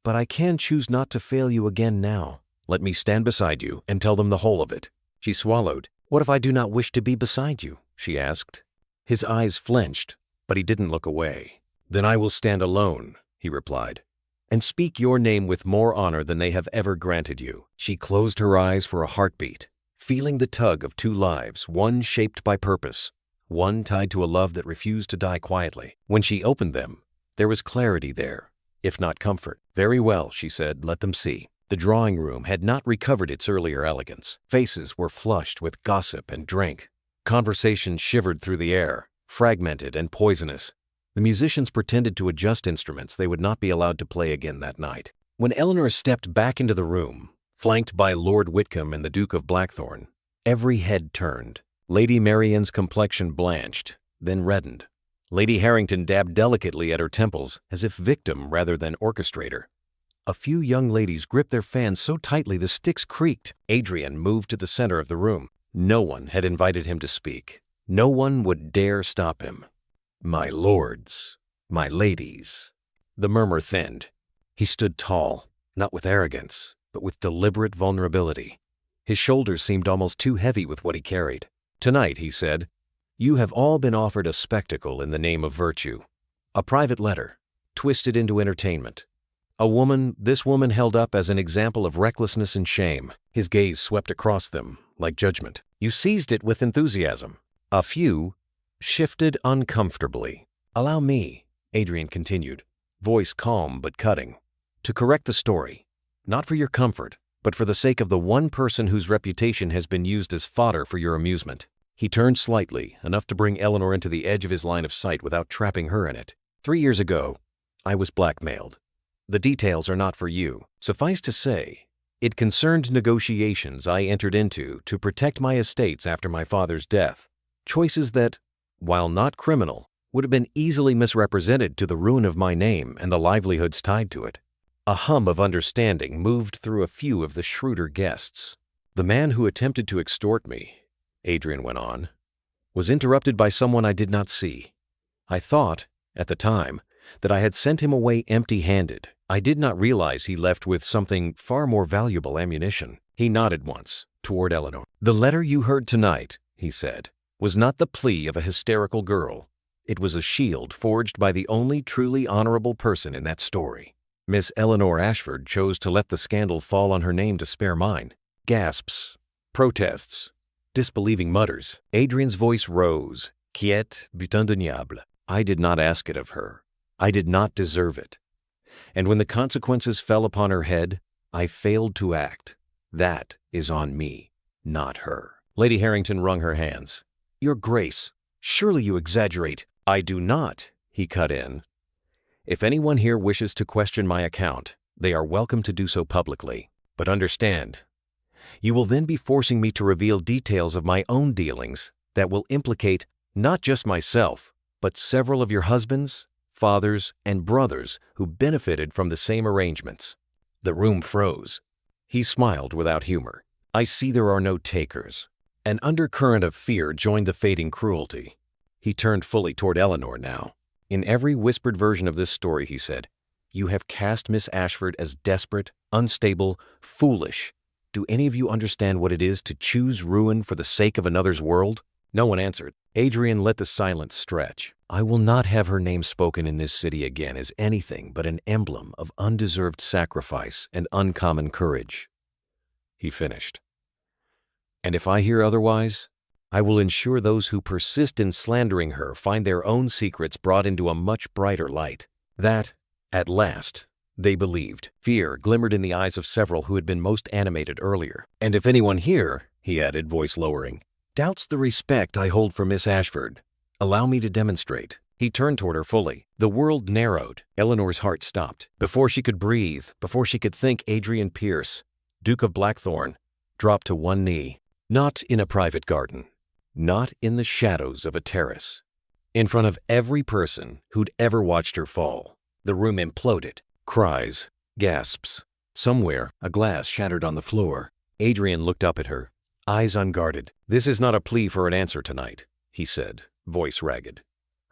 But I can choose not to fail you again now. Let me stand beside you and tell them the whole of it. She swallowed. What if I do not wish to be beside you? She asked. His eyes flinched, but he didn't look away. Then I will stand alone, he replied, and speak your name with more honor than they have ever granted you. She closed her eyes for a heartbeat, feeling the tug of 2 lives, one shaped by purpose, one tied to a love that refused to die quietly. When she opened them, there was clarity there, if not comfort. Very well, she said, let them see. The drawing room had not recovered its earlier elegance. Faces were flushed with gossip and drink. Conversation shivered through the air, fragmented and poisonous. The musicians pretended to adjust instruments they would not be allowed to play again that night. When Eleanor stepped back into the room, flanked by Lord Whitcomb and the Duke of Blackthorn, every head turned. Lady Marian's complexion blanched, then reddened. Lady Harrington dabbed delicately at her temples, as if victim rather than orchestrator. A few young ladies gripped their fans so tightly the sticks creaked. Adrian moved to the center of the room. No one had invited him to speak. No one would dare stop him. My lords, my ladies. The murmur thinned. He stood tall, not with arrogance, but with deliberate vulnerability. His shoulders seemed almost too heavy with what he carried. Tonight, he said, you have all been offered a spectacle in the name of virtue. A private letter, twisted into entertainment. This woman held up as an example of recklessness and shame. His gaze swept across them, like judgment. You seized it with enthusiasm. A few shifted uncomfortably. Allow me, Adrian continued, voice calm but cutting, to correct the story, not for your comfort, but for the sake of the one person whose reputation has been used as fodder for your amusement. He turned slightly, enough to bring Eleanor into the edge of his line of sight without trapping her in it. 3 years ago, I was blackmailed. The details are not for you. Suffice to say, it concerned negotiations I entered into to protect my estates after my father's death. Choices that, while not criminal, would have been easily misrepresented to the ruin of my name and the livelihoods tied to it. A hum of understanding moved through a few of the shrewder guests. The man who attempted to extort me, Adrian went on, was interrupted by someone I did not see. I thought, at the time, that I had sent him away empty-handed. I did not realize he left with something far more valuable ammunition. He nodded once, toward Eleanor. The letter you heard tonight, he said, was not the plea of a hysterical girl. It was a shield forged by the only truly honorable person in that story. Miss Eleanor Ashford chose to let the scandal fall on her name to spare mine. Gasps, protests, disbelieving mutters. Adrian's voice rose. Quiet, butin de diable. I did not ask it of her. I did not deserve it. And when the consequences fell upon her head, I failed to act. That is on me, not her. Lady Harrington wrung her hands. Your Grace, surely you exaggerate. I do not, he cut in. If anyone here wishes to question my account, they are welcome to do so publicly. But understand, you will then be forcing me to reveal details of my own dealings that will implicate not just myself, but several of your husbands, fathers, and brothers who benefited from the same arrangements. The room froze. He smiled without humor. I see there are no takers. An undercurrent of fear joined the fading cruelty. He turned fully toward Eleanor now. In every whispered version of this story, he said, you have cast Miss Ashford as desperate, unstable, foolish. Do any of you understand what it is to choose ruin for the sake of another's world? No one answered. Adrian let the silence stretch. I will not have her name spoken in this city again as anything but an emblem of undeserved sacrifice and uncommon courage. He finished. And if I hear otherwise, I will ensure those who persist in slandering her find their own secrets brought into a much brighter light. That, at last, they believed. Fear glimmered in the eyes of several who had been most animated earlier. And if anyone here, he added, voice lowering, doubts the respect I hold for Miss Ashford, allow me to demonstrate. He turned toward her fully. The world narrowed. Eleanor's heart stopped. Before she could breathe, before she could think, Adrian Pierce, Duke of Blackthorn, dropped to one knee. Not in a private garden. Not in the shadows of a terrace. In front of every person who'd ever watched her fall. The room imploded. Cries, gasps. Somewhere, a glass shattered on the floor. Adrian looked up at her, eyes unguarded. This is not a plea for an answer tonight, he said, voice ragged.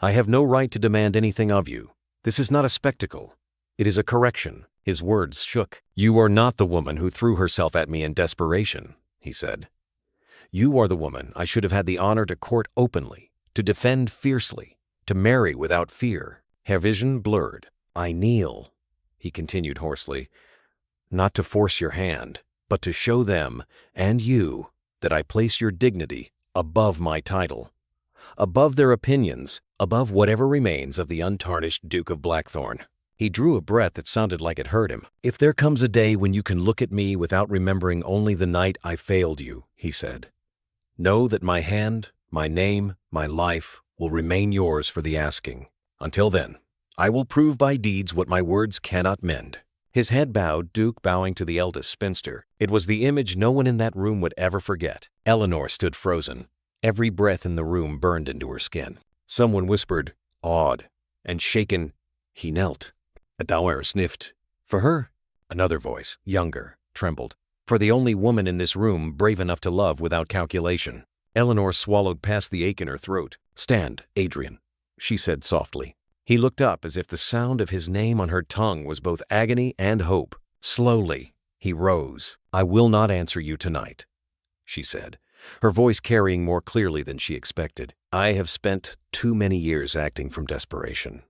I have no right to demand anything of you. This is not a spectacle. It is a correction. His words shook. You are not the woman who threw herself at me in desperation, he said. You are the woman I should have had the honor to court openly, to defend fiercely, to marry without fear. Her vision blurred. I kneel, he continued hoarsely, not to force your hand, but to show them, and you, that I place your dignity above my title, above their opinions, above whatever remains of the untarnished Duke of Blackthorn. He drew a breath that sounded like it hurt him. If there comes a day when you can look at me without remembering only the night I failed you, he said, know that my hand, my name, my life will remain yours for the asking. Until then, I will prove by deeds what my words cannot mend. His head bowed, Duke bowing to the eldest spinster. It was the image no one in that room would ever forget. Eleanor stood frozen. Every breath in the room burned into her skin. Someone whispered, awed and shaken, he knelt. A dower sniffed. For her? Another voice, younger, trembled. For the only woman in this room brave enough to love without calculation. Eleanor swallowed past the ache in her throat. Stand, Adrian, she said softly. He looked up as if the sound of his name on her tongue was both agony and hope. Slowly, he rose. I will not answer you tonight, she said, her voice carrying more clearly than she expected. I have spent too many years acting from desperation.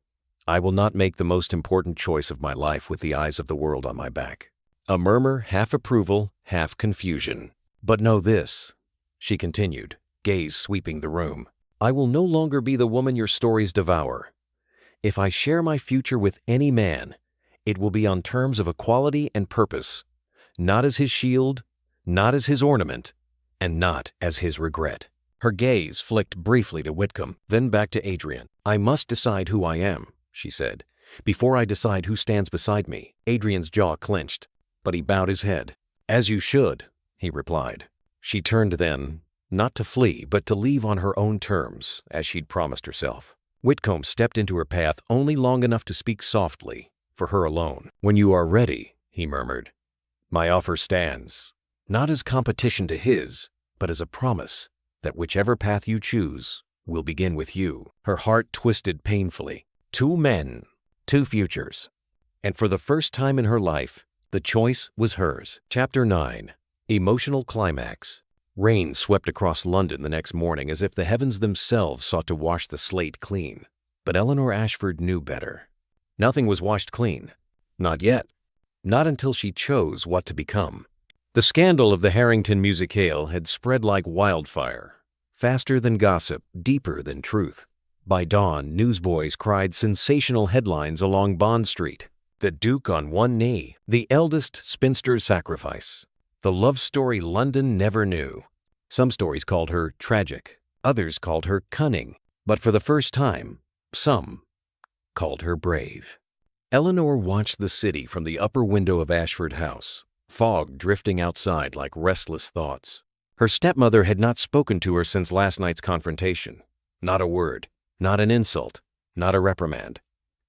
I will not make the most important choice of my life with the eyes of the world on my back. A murmur, half approval, half confusion. But know this, she continued, gaze sweeping the room. I will no longer be the woman your stories devour. If I share my future with any man, it will be on terms of equality and purpose, not as his shield, not as his ornament, and not as his regret. Her gaze flicked briefly to Whitcomb, then back to Adrian. I must decide who I am, she said, Before I decide who stands beside me." Adrian's jaw clenched, but he bowed his head. "As you should," he replied. She turned then, not to flee, but to leave on her own terms, as she'd promised herself. Whitcomb stepped into her path only long enough to speak softly, for her alone. "When you are ready," he murmured, "my offer stands, not as competition to his, but as a promise that whichever path you choose will begin with you." Her heart twisted painfully. 2 men, 2 futures. And for the first time in her life, the choice was hers. Chapter 9. Emotional Climax. Rain swept across London the next morning as if the heavens themselves sought to wash the slate clean. But Eleanor Ashford knew better. Nothing was washed clean. Not yet. Not until she chose what to become. The scandal of the Harrington Musicale had spread like wildfire, faster than gossip, deeper than truth. By dawn, newsboys cried sensational headlines along Bond Street. The Duke on one knee, the eldest spinster's sacrifice, the love story London never knew. Some stories called her tragic, others called her cunning, but for the first time, some called her brave. Eleanor watched the city from the upper window of Ashford House, fog drifting outside like restless thoughts. Her stepmother had not spoken to her since last night's confrontation. Not a word, not an insult, not a reprimand.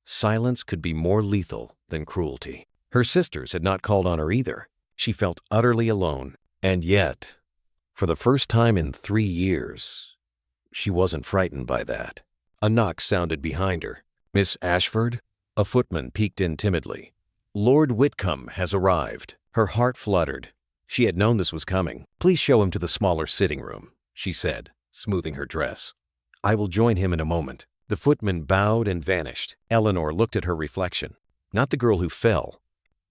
Silence could be more lethal than cruelty. Her sisters had not called on her either. She felt utterly alone, and yet, for the first time in 3 years, she wasn't frightened by that. A knock sounded behind her. "Miss Ashford?" A footman peeked in timidly. "Lord Whitcomb has arrived." Her heart fluttered. She had known this was coming. "Please show him to the smaller sitting room," she said, smoothing her dress. "I will join him in a moment." The footman bowed and vanished. Eleanor looked at her reflection. Not the girl who fell,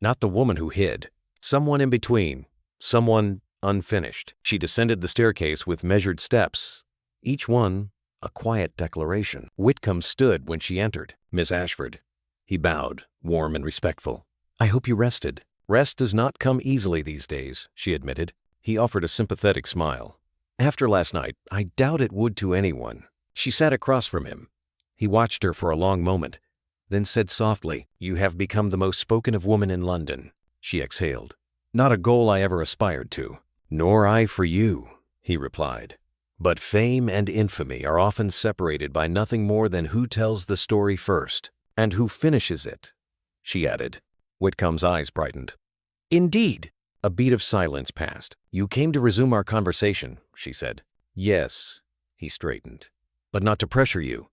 not the woman who hid. Someone in between, someone unfinished. She descended the staircase with measured steps, each one a quiet declaration. Whitcomb stood when she entered. "Miss Ashford." He bowed, warm and respectful. "I hope you rested." "Rest does not come easily these days," she admitted. He offered a sympathetic smile. "After last night, I doubt it would to anyone." She sat across from him. He watched her for a long moment, then said softly, "You have become the most spoken of woman in London." She exhaled. "Not a goal I ever aspired to." "Nor I for you," he replied. "But fame and infamy are often separated by nothing more than who tells the story first, and who finishes it," she added. Whitcomb's eyes brightened. "Indeed." A beat of silence passed. "You came to resume our conversation," she said. "Yes." He straightened. "But not to pressure you.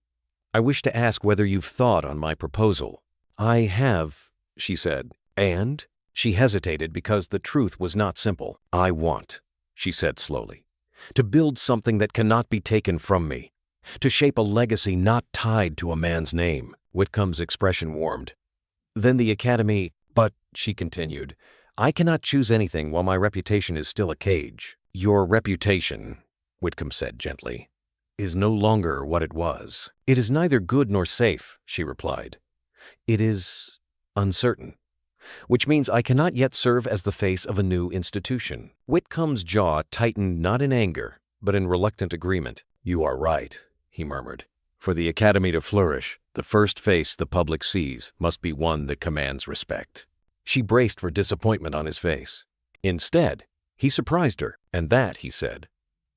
I wish to ask whether you've thought on my proposal." "I have," she said. "And?" She hesitated because the truth was not simple. "I want," she said slowly, "to build something that cannot be taken from me, to shape a legacy not tied to a man's name." Whitcomb's expression warmed. "Then the Academy—" "But," she continued, "I cannot choose anything while my reputation is still a cage." "Your reputation," Whitcomb said gently, "is no longer what it was." "It is neither good nor safe," she replied. "It is uncertain, which means I cannot yet serve as the face of a new institution." Whitcomb's jaw tightened not in anger, but in reluctant agreement. "You are right," he murmured. "For the Academy to flourish, the first face the public sees must be one that commands respect." She braced for disappointment on his face. Instead, he surprised her, "And that," he said,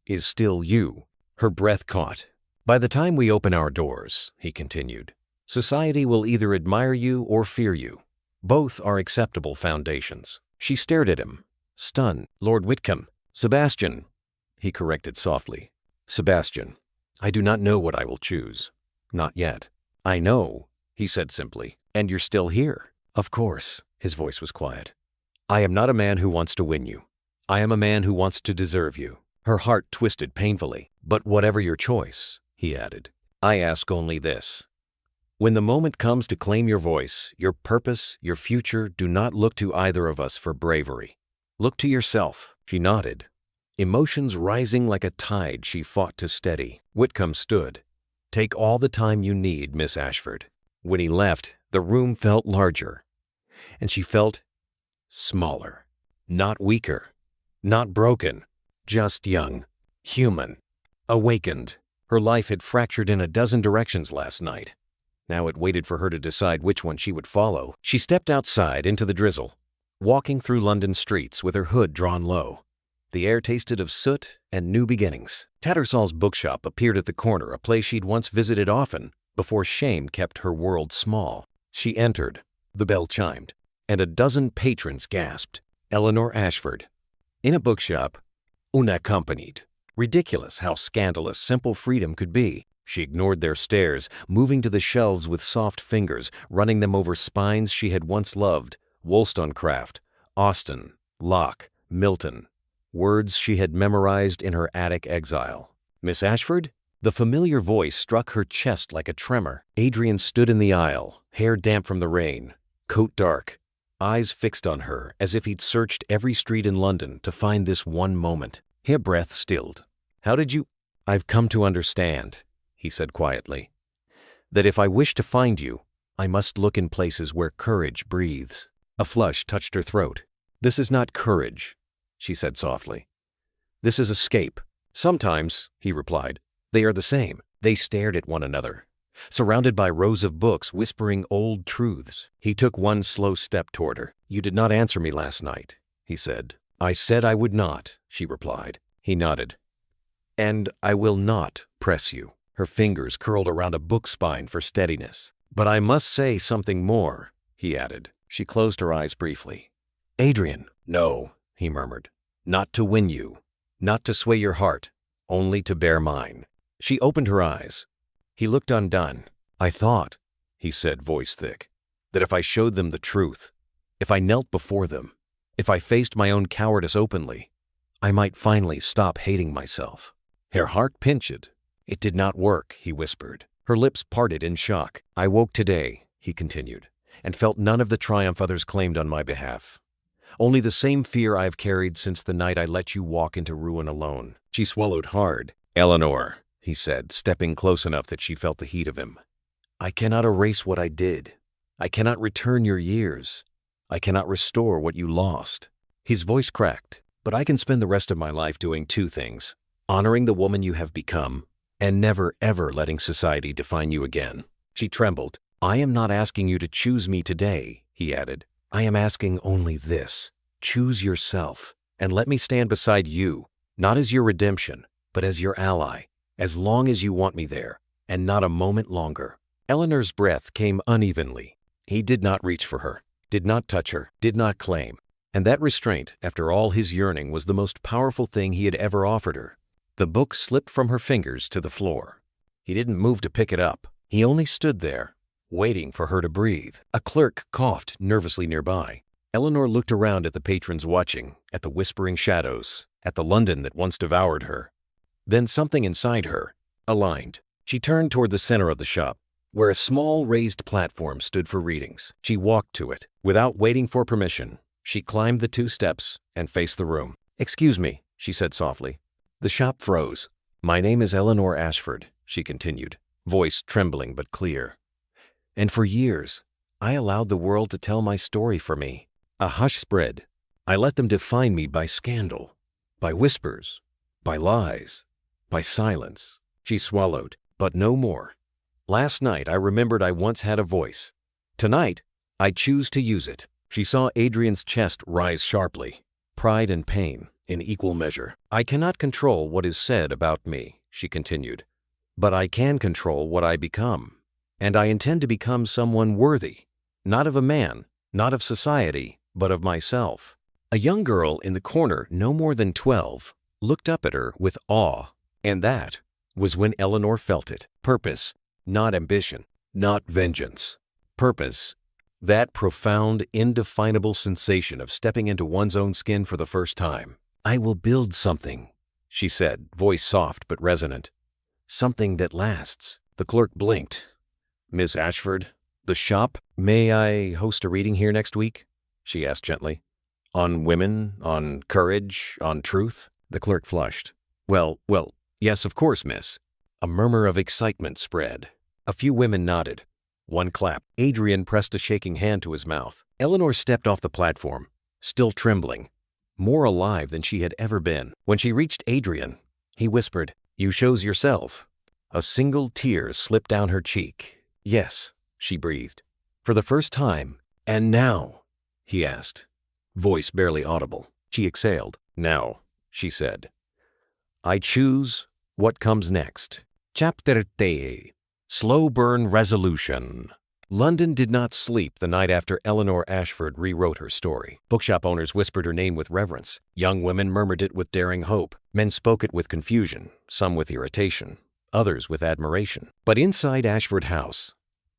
"is still you." Her breath caught. "By the time we open our doors," he continued, "society will either admire you or fear you. Both are acceptable foundations." She stared at him, stunned. "Lord Whitcomb." "Sebastian," he corrected softly. "Sebastian. I do not know what I will choose. Not yet." "I know," he said simply. "And you're still here." "Of course." His voice was quiet. "I am not a man who wants to win you. I am a man who wants to deserve you." Her heart twisted painfully. "But whatever your choice," he added, "I ask only this. When the moment comes to claim your voice, your purpose, your future, do not look to either of us for bravery. Look to yourself." She nodded. Emotions rising like a tide she fought to steady. Whitcomb stood. "Take all the time you need, Miss Ashford." When he left, the room felt larger, and she felt smaller. Not weaker, not broken, just young, human, awakened. Her life had fractured in a dozen directions last night. Now it waited for her to decide which one she would follow. She stepped outside into the drizzle, walking through London streets with her hood drawn low. The air tasted of soot and new beginnings. Tattersall's bookshop appeared at the corner, a place she'd once visited often before shame kept her world small. She entered. The bell chimed, and a dozen patrons gasped. Eleanor Ashford. In a bookshop, unaccompanied. Ridiculous how scandalous simple freedom could be. She ignored their stares, moving to the shelves with soft fingers, running them over spines she had once loved. Wollstonecraft, Austen, Locke, Milton. Words she had memorized in her attic exile. Miss Ashford? The familiar voice struck her chest like a tremor. Adrian stood in the aisle, hair damp from the rain, coat dark, eyes fixed on her as if he'd searched every street in London to find this one moment. Her breath stilled. "How did you—" "I've come to understand," he said quietly, "that if I wish to find you, I must look in places where courage breathes." A flush touched her throat. "This is not courage," she said softly. "This is escape." "Sometimes," he replied, "they are the same." They stared at one another, surrounded by rows of books whispering old truths. He took one slow step toward her. "You did not answer me last night," he said. "I said I would not," she replied. He nodded. "And I will not press you." Her fingers curled around a book spine for steadiness. "But I must say something more," he added. She closed her eyes briefly. "Adrian." "No," he murmured. "Not to win you, not to sway your heart, only to bear mine." She opened her eyes. He looked undone. "I thought," he said, voice thick, "that if I showed them the truth, if I knelt before them, if I faced my own cowardice openly, I might finally stop hating myself." Her heart pinched. "It did not work," he whispered. Her lips parted in shock. "I woke today," he continued, "and felt none of the triumph others claimed on my behalf. Only the same fear I have carried since the night I let you walk into ruin alone." She swallowed hard. "Eleanor," he said, stepping close enough that she felt the heat of him, "I cannot erase what I did. I cannot return your years. I cannot restore what you lost." His voice cracked. "But I can spend the rest of my life doing two things: honoring the woman you have become, and never ever letting society define you again." She trembled. "I am not asking you to choose me today," he added. "I am asking only this: choose yourself, and let me stand beside you, not as your redemption, but as your ally, as long as you want me there, and not a moment longer." Eleanor's breath came unevenly. He did not reach for her, did not touch her, did not claim. And that restraint, after all his yearning, was the most powerful thing he had ever offered her. The book slipped from her fingers to the floor. He didn't move to pick it up. He only stood there, waiting for her to breathe. A clerk coughed nervously nearby. Eleanor looked around at the patrons watching, at the whispering shadows, at the London that once devoured her. Then something inside her aligned. She turned toward the center of the shop, where a small raised platform stood for readings. She walked to it. Without waiting for permission, she climbed the 2 steps and faced the room. "Excuse me," she said softly. The shop froze. "My name is Eleanor Ashford," she continued, voice trembling but clear. "And for years, I allowed the world to tell my story for me. A hush spread. I let them define me by scandal, by whispers, by lies, by silence." She swallowed, but no more. "Last night I remembered I once had a voice. Tonight, I choose to use it." She saw Adrian's chest rise sharply, pride and pain in equal measure. "I cannot control what is said about me," she continued, "but I can control what I become. And I intend to become someone worthy, not of a man, not of society, but of myself." A young girl in the corner, no more than 12, looked up at her with awe, and that was when Eleanor felt it. Purpose, not ambition, not vengeance. Purpose. That profound, indefinable sensation of stepping into one's own skin for the first time. "I will build something," she said, voice soft but resonant. "Something that lasts." The clerk blinked. "Miss Ashford, the shop? May I host a reading here next week?" she asked gently. "On women, on courage, on truth?" The clerk flushed. Well, yes, of course, miss." A murmur of excitement spread. A few women nodded. One clapped. Adrian pressed a shaking hand to his mouth. Eleanor stepped off the platform, still trembling, more alive than she had ever been. When she reached Adrian, he whispered, "You chose yourself." A single tear slipped down her cheek. Yes, she breathed. For the first time. And now? He asked. Voice barely audible. She exhaled. Now, she said. I choose what comes next. Chapter 3. Slow Burn Resolution. London did not sleep the night after Eleanor Ashford rewrote her story. Bookshop owners whispered her name with reverence. Young women murmured it with daring hope. Men spoke it with confusion, some with irritation, others with admiration. But inside Ashford House,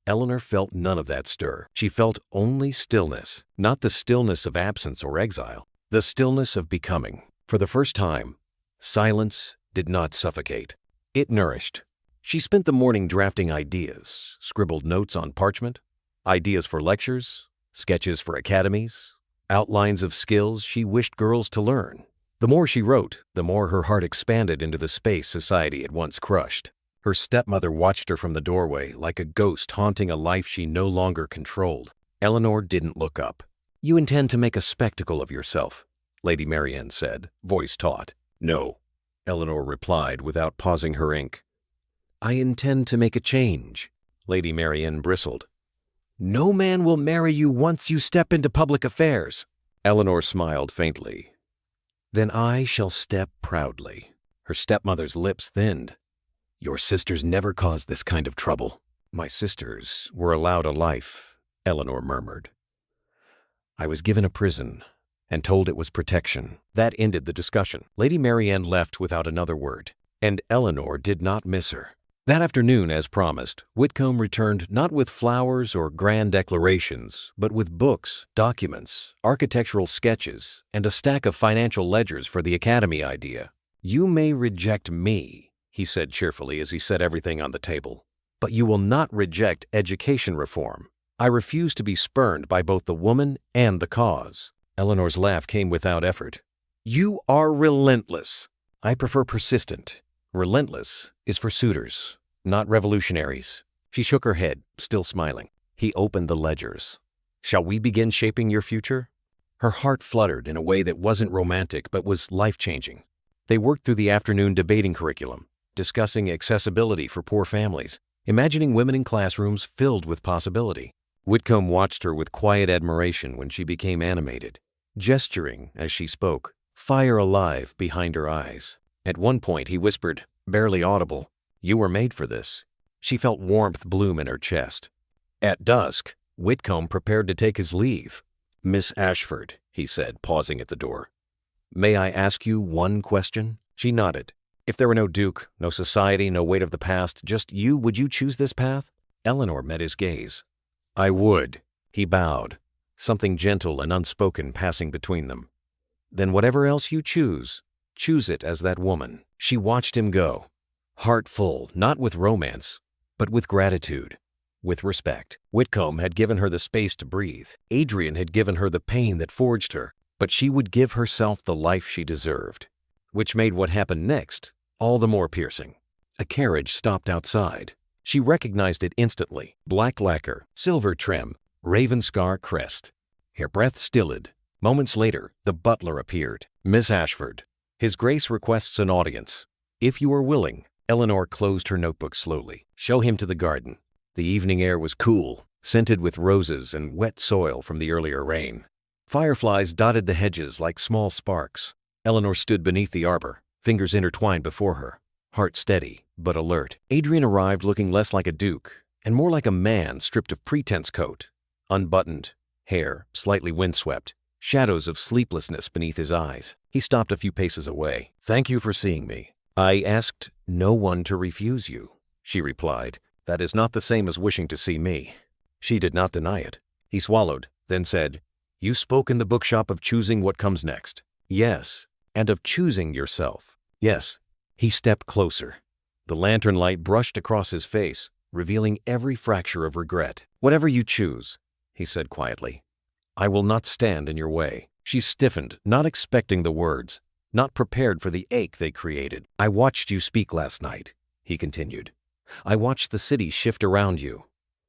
Eleanor felt none of that stir. She felt only stillness, not the stillness of absence or exile, the stillness of becoming. For the first time, silence did not suffocate. It nourished. She spent the morning drafting ideas, scribbled notes on parchment, ideas for lectures, sketches for academies, outlines of skills she wished girls to learn. The more she wrote, the more her heart expanded into the space society had once crushed. Her stepmother watched her from the doorway like a ghost haunting a life she no longer controlled. Eleanor didn't look up. You intend to make a spectacle of yourself, Lady Marianne said, voice taut. No, Eleanor replied without pausing her ink. I intend to make a change, Lady Marianne bristled. No man will marry you once you step into public affairs. Eleanor smiled faintly. Then I shall step proudly. Her stepmother's lips thinned. Your sisters never caused this kind of trouble. My sisters were allowed a life, Eleanor murmured. I was given a prison and told it was protection. That ended the discussion. Lady Marianne left without another word, and Eleanor did not miss her. That afternoon, as promised, Whitcomb returned not with flowers or grand declarations, but with books, documents, architectural sketches, and a stack of financial ledgers for the academy idea. You may reject me, he said cheerfully as he set everything on the table, but you will not reject education reform. I refuse to be spurned by both the woman and the cause. Eleanor's laugh came without effort. You are relentless. I prefer persistent. Relentless is for suitors, not revolutionaries. She shook her head, still smiling. He opened the ledgers. Shall we begin shaping your future? Her heart fluttered in a way that wasn't romantic but was life-changing. They worked through the afternoon debating curriculum, discussing accessibility for poor families, imagining women in classrooms filled with possibility. Whitcomb watched her with quiet admiration when she became animated, gesturing as she spoke, fire alive behind her eyes. At one point he whispered, barely audible, You were made for this. She felt warmth bloom in her chest. At dusk, Whitcomb prepared to take his leave. Miss Ashford, he said, pausing at the door. May I ask you one question? She nodded. If there were no Duke, no society, no weight of the past, just you, would you choose this path? Eleanor met his gaze. I would. He bowed, something gentle and unspoken passing between them. Then whatever else you choose it as that woman. She watched him go, heart full, not with romance, but with gratitude, with respect. Whitcomb had given her the space to breathe. Adrian had given her the pain that forged her, but she would give herself the life she deserved, which made what happened next all the more piercing. A carriage stopped outside. She recognized it instantly. Black lacquer, silver trim, raven scar crest. Her breath stilled. Moments later, the butler appeared. Miss Ashford. His Grace requests an audience. If you are willing. Eleanor closed her notebook slowly. Show him to the garden. The evening air was cool, scented with roses and wet soil from the earlier rain. Fireflies dotted the hedges like small sparks. Eleanor stood beneath the arbor, fingers intertwined before her, heart steady but alert. Adrian arrived looking less like a duke and more like a man stripped of pretense coat, unbuttoned, hair slightly windswept, shadows of sleeplessness beneath his eyes. He stopped a few paces away. Thank you for seeing me. I asked no one to refuse you, she replied. That is not the same as wishing to see me. She did not deny it. He swallowed, then said, You spoke in the bookshop of choosing what comes next. Yes, and of choosing yourself. Yes. He stepped closer. The lantern light brushed across his face, revealing every fracture of regret. Whatever you choose, he said quietly. I will not stand in your way. She stiffened, not expecting the words, not prepared for the ache they created. I watched you speak last night, he continued. I watched the city shift around you,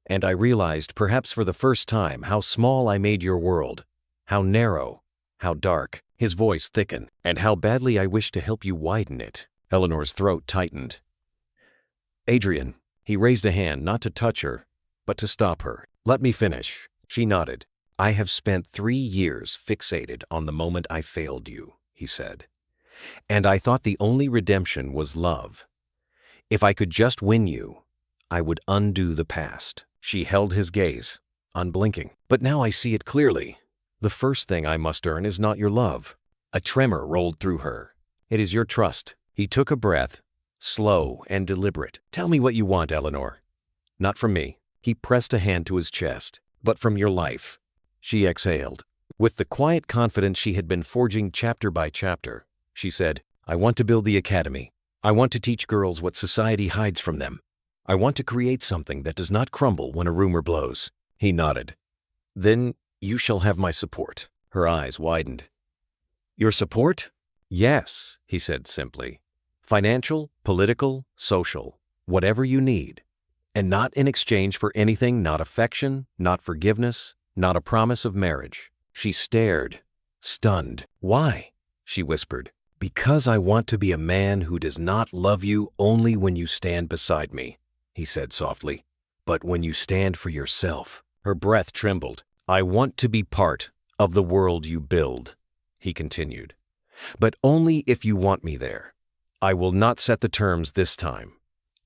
and I realized, perhaps for the first time, how small I made your world, how narrow, how dark. His voice thickened, and how badly I wish to help you widen it. Eleanor's throat tightened. Adrian, he raised a hand not to touch her, but to stop her. "Let me finish." She nodded. "I have spent 3 years fixated on the moment I failed you," he said. "And I thought the only redemption was love. If I could just win you, I would undo the past." She held his gaze, unblinking. "But now I see it clearly. The first thing I must earn is not your love." A tremor rolled through her. "It is your trust." He took a breath, slow and deliberate. "Tell me what you want, Eleanor." "Not from me." He pressed a hand to his chest. "But from your life." She exhaled. With the quiet confidence she had been forging chapter by chapter, she said, "I want to build the academy. I want to teach girls what society hides from them. I want to create something that does not crumble when a rumor blows." He nodded. "Then you shall have my support." Her eyes widened. "Your support?" "Yes," he said simply. "Financial, political, social, whatever you need. And not in exchange for anything, not affection, not forgiveness, not a promise of marriage." She stared, stunned. "Why?" she whispered. "Because I want to be a man who does not love you only when you stand beside me," he said softly, "but when you stand for yourself." Her breath trembled. "I want to be part of the world you build," he continued, "but only if you want me there. I will not set the terms this time.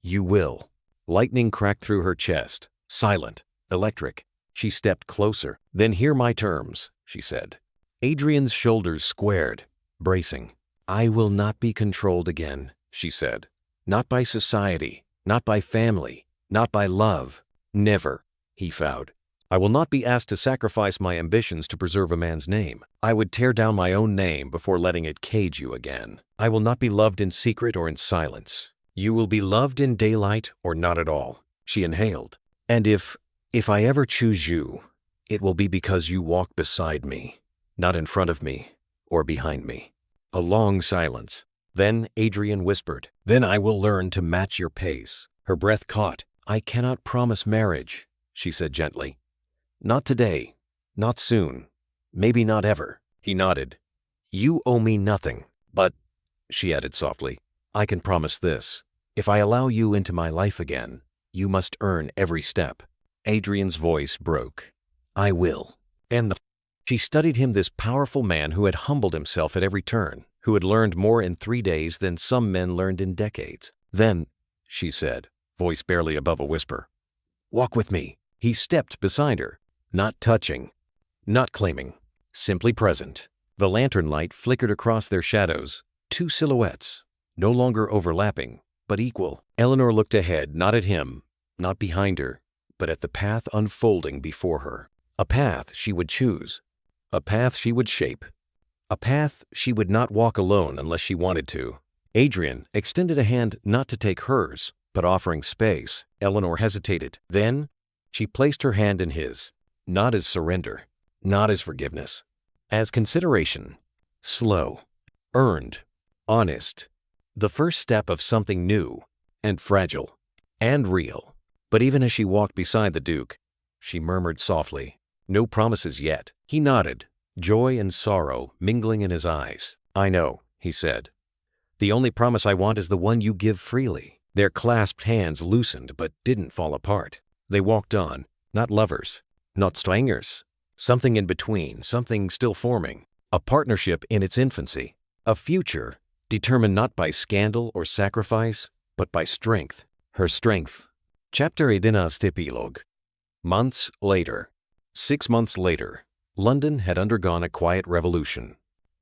You will." Lightning cracked through her chest, silent, electric. She stepped closer. "Then hear my terms," she said. Adrian's shoulders squared, bracing. "I will not be controlled again," she said. "Not by society, not by family, not by love. Never," he vowed. "I will not be asked to sacrifice my ambitions to preserve a man's name. I would tear down my own name before letting it cage you again. I will not be loved in secret or in silence. You will be loved in daylight or not at all." She inhaled. "And if I ever choose you, it will be because you walk beside me, not in front of me or behind me." A long silence. Then Adrian whispered, "Then I will learn to match your pace." Her breath caught. "I cannot promise marriage," she said gently. "Not today, not soon, maybe not ever." He nodded. "You owe me nothing, but," she added softly, "I can promise this. If I allow you into my life again, you must earn every step." Adrian's voice broke. "I will." And she studied him, this powerful man who had humbled himself at every turn, who had learned more in 3 days than some men learned in decades. "Then," she said, voice barely above a whisper, "walk with me." He stepped beside her, not touching, not claiming, simply present. The lantern light flickered across their shadows, 2 silhouettes, no longer overlapping, but equal. Eleanor looked ahead, not at him, not behind her, but at the path unfolding before her. A path she would choose, a path she would shape, a path she would not walk alone unless she wanted to. Adrian extended a hand not to take hers, but offering space. Eleanor hesitated. Then she placed her hand in his, not as surrender, not as forgiveness, as consideration. Slow, earned, honest. The first step of something new and fragile and real. But even as she walked beside the Duke, she murmured softly, "No promises yet." He nodded, joy and sorrow mingling in his eyes. "I know," he said. "The only promise I want is the one you give freely." Their clasped hands loosened but didn't fall apart. They walked on, not lovers, not strangers, something in between, something still forming, a partnership in its infancy, a future determined not by scandal or sacrifice, but by strength. Her strength. Chapter 11 Epilogue. Months later. 6 months later, London had undergone a quiet revolution.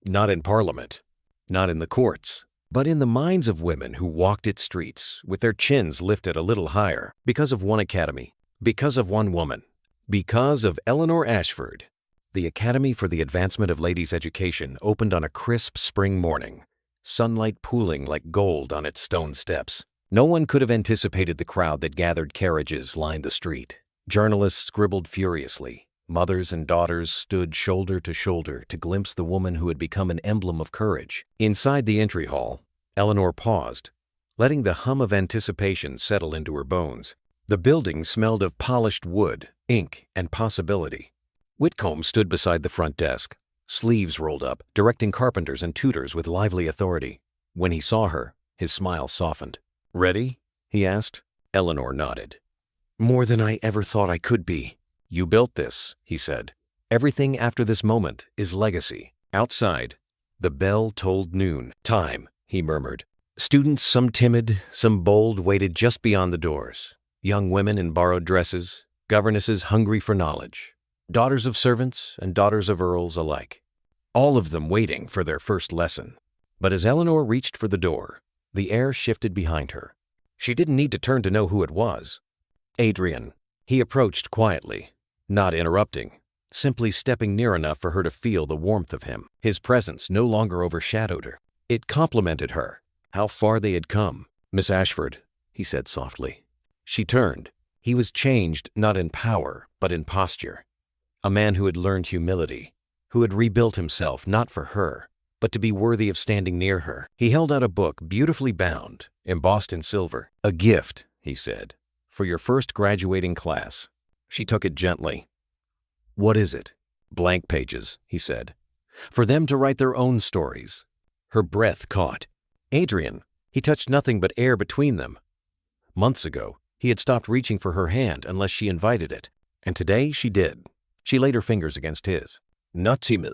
Not in Parliament, not in the courts, but in the minds of women who walked its streets with their chins lifted a little higher, because of one academy, because of one woman, because of Eleanor Ashford. The Academy for the Advancement of Ladies' Education opened on a crisp spring morning, sunlight pooling like gold on its stone steps. No one could have anticipated the crowd that gathered. Carriages lined the street. Journalists scribbled furiously. Mothers and daughters stood shoulder to shoulder to glimpse the woman who had become an emblem of courage. Inside the entry hall, Eleanor paused, letting the hum of anticipation settle into her bones. The building smelled of polished wood, ink, and possibility. Whitcomb stood beside the front desk, sleeves rolled up, directing carpenters and tutors with lively authority. When he saw her, his smile softened. "Ready?" he asked. Eleanor nodded. More than I ever thought I could be. You built this, he said. Everything after this moment is legacy. Outside, the bell tolled noon. Time, he murmured. Students, some timid, some bold, waited just beyond the doors. Young women in borrowed dresses, governesses hungry for knowledge, daughters of servants and daughters of earls alike. All of them waiting for their first lesson. But as Eleanor reached for the door, the air shifted behind her. She didn't need to turn to know who it was. Adrian. He approached quietly, not interrupting, simply stepping near enough for her to feel the warmth of him. His presence no longer overshadowed her. It complimented her. How far they had come. Miss Ashford, he said softly. She turned. He was changed not in power, but in posture. A man who had learned humility, who had rebuilt himself not for her, but to be worthy of standing near her. He held out a book beautifully bound, embossed in silver. A gift, he said, for your first graduating class. She took it gently. What is it? Blank pages, he said. For them to write their own stories. Her breath caught. Adrian, he touched nothing but air between them. Months ago, he had stopped reaching for her hand unless she invited it, and today she did. She laid her fingers against his. Not-Himmel,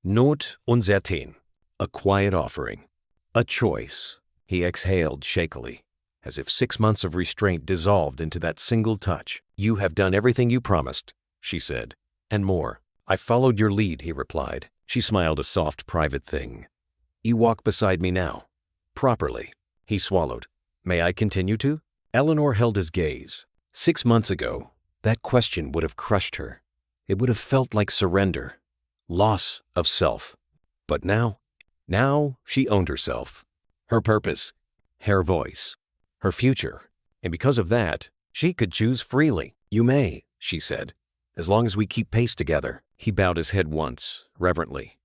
Not unsertin. A quiet offering. A choice. He exhaled shakily, as if 6 months of restraint dissolved into that single touch. You have done everything you promised, she said, and more. I followed your lead, he replied. She smiled a soft, private thing. You walk beside me now. Properly. He swallowed. May I continue to? Eleanor held his gaze. 6 months ago, that question would have crushed her. It would have felt like surrender, loss of self. But now she owned herself, her purpose, her voice, her future. And because of that, she could choose freely. You may, she said, as long as we keep pace together. He bowed his head once, reverently.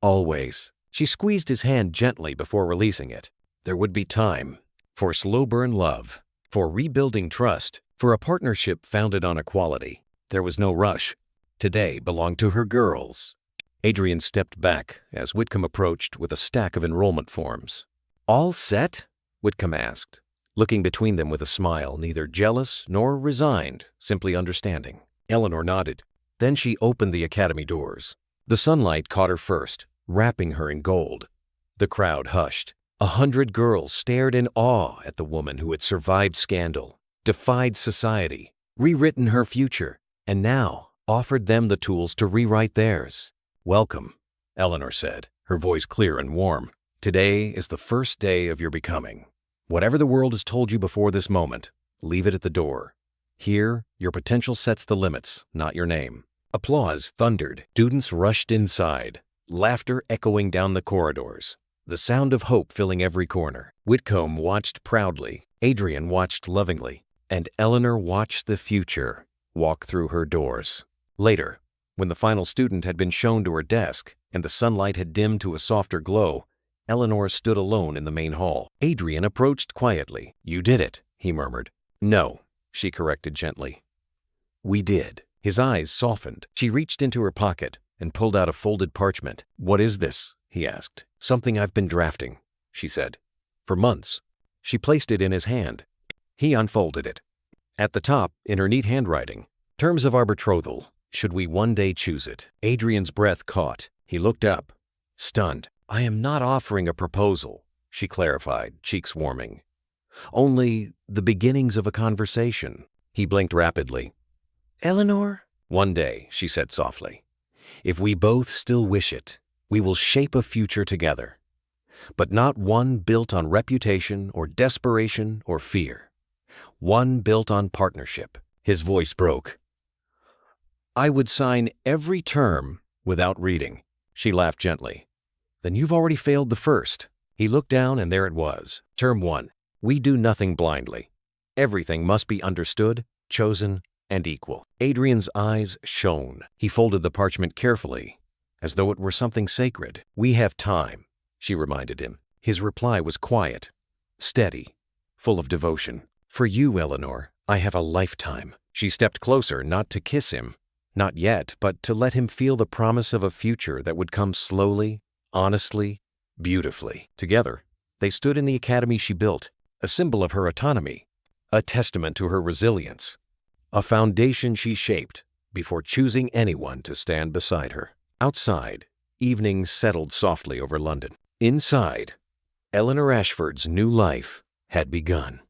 Always. She squeezed his hand gently before releasing it. There would be time for slow-burn love, for rebuilding trust, for a partnership founded on equality. There was no rush. Today belonged to her girls. Adrian stepped back as Whitcomb approached with a stack of enrollment forms. All set? Whitcomb asked, looking between them with a smile, neither jealous nor resigned, simply understanding. Eleanor nodded. Then she opened the academy doors. The sunlight caught her first, wrapping her in gold. The crowd hushed. 100 girls stared in awe at the woman who had survived scandal, defied society, rewritten her future, and now offered them the tools to rewrite theirs. Welcome, Eleanor said, her voice clear and warm. Today is the first day of your becoming. Whatever the world has told you before this moment, leave it at the door. Here, your potential sets the limits, not your name. Applause thundered. Students rushed inside, laughter echoing down the corridors, the sound of hope filling every corner. Whitcomb watched proudly, Adrian watched lovingly, and Eleanor watched the future walk through her doors. Later, when the final student had been shown to her desk and the sunlight had dimmed to a softer glow, Eleanor stood alone in the main hall. Adrian approached quietly. You did it, he murmured. No, she corrected gently. We did. His eyes softened. She reached into her pocket and pulled out a folded parchment. What is this? He asked. Something I've been drafting, she said. For months. She placed it in his hand. He unfolded it. At the top, in her neat handwriting, terms of our betrothal, should we one day choose it. Adrian's breath caught. He looked up, stunned. I am not offering a proposal, she clarified, cheeks warming. Only the beginnings of a conversation. He blinked rapidly. Eleanor? One day, she said softly. If we both still wish it, we will shape a future together. But not one built on reputation or desperation or fear. One built on partnership. His voice broke. I would sign every term without reading. She laughed gently. Then you've already failed the first. He looked down and there it was. Term 1. We do nothing blindly. Everything must be understood, chosen, and equal. Adrian's eyes shone. He folded the parchment carefully, as though it were something sacred. We have time, she reminded him. His reply was quiet, steady, full of devotion. For you, Eleanor, I have a lifetime. She stepped closer, not to kiss him, not yet, but to let him feel the promise of a future that would come slowly, honestly, beautifully. Together, they stood in the academy she built, a symbol of her autonomy, a testament to her resilience. a foundation she shaped before choosing anyone to stand beside her. Outside, evening settled softly over London. Inside, Eleanor Ashford's new life had begun.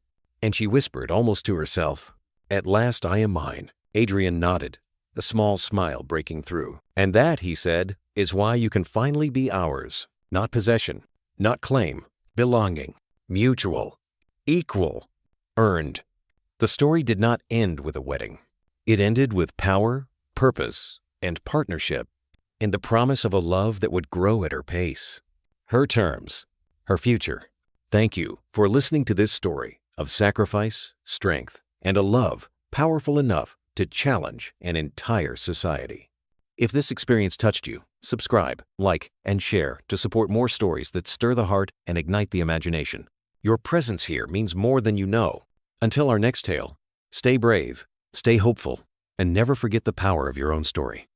And she whispered almost to herself, "At last I am mine." Adrian nodded, a small smile breaking through. "And that," he said, "is why you can finally be ours. Not possession, not claim, belonging, mutual, equal, earned." The story did not end with a wedding. It ended with power, purpose, and partnership, and the promise of a love that would grow at her pace. Her terms, her future. Thank you for listening to this story of sacrifice, strength, and a love powerful enough to challenge an entire society. If this experience touched you, subscribe, like, and share to support more stories that stir the heart and ignite the imagination. Your presence here means more than you know. Until our next tale, stay brave, stay hopeful, and never forget the power of your own story.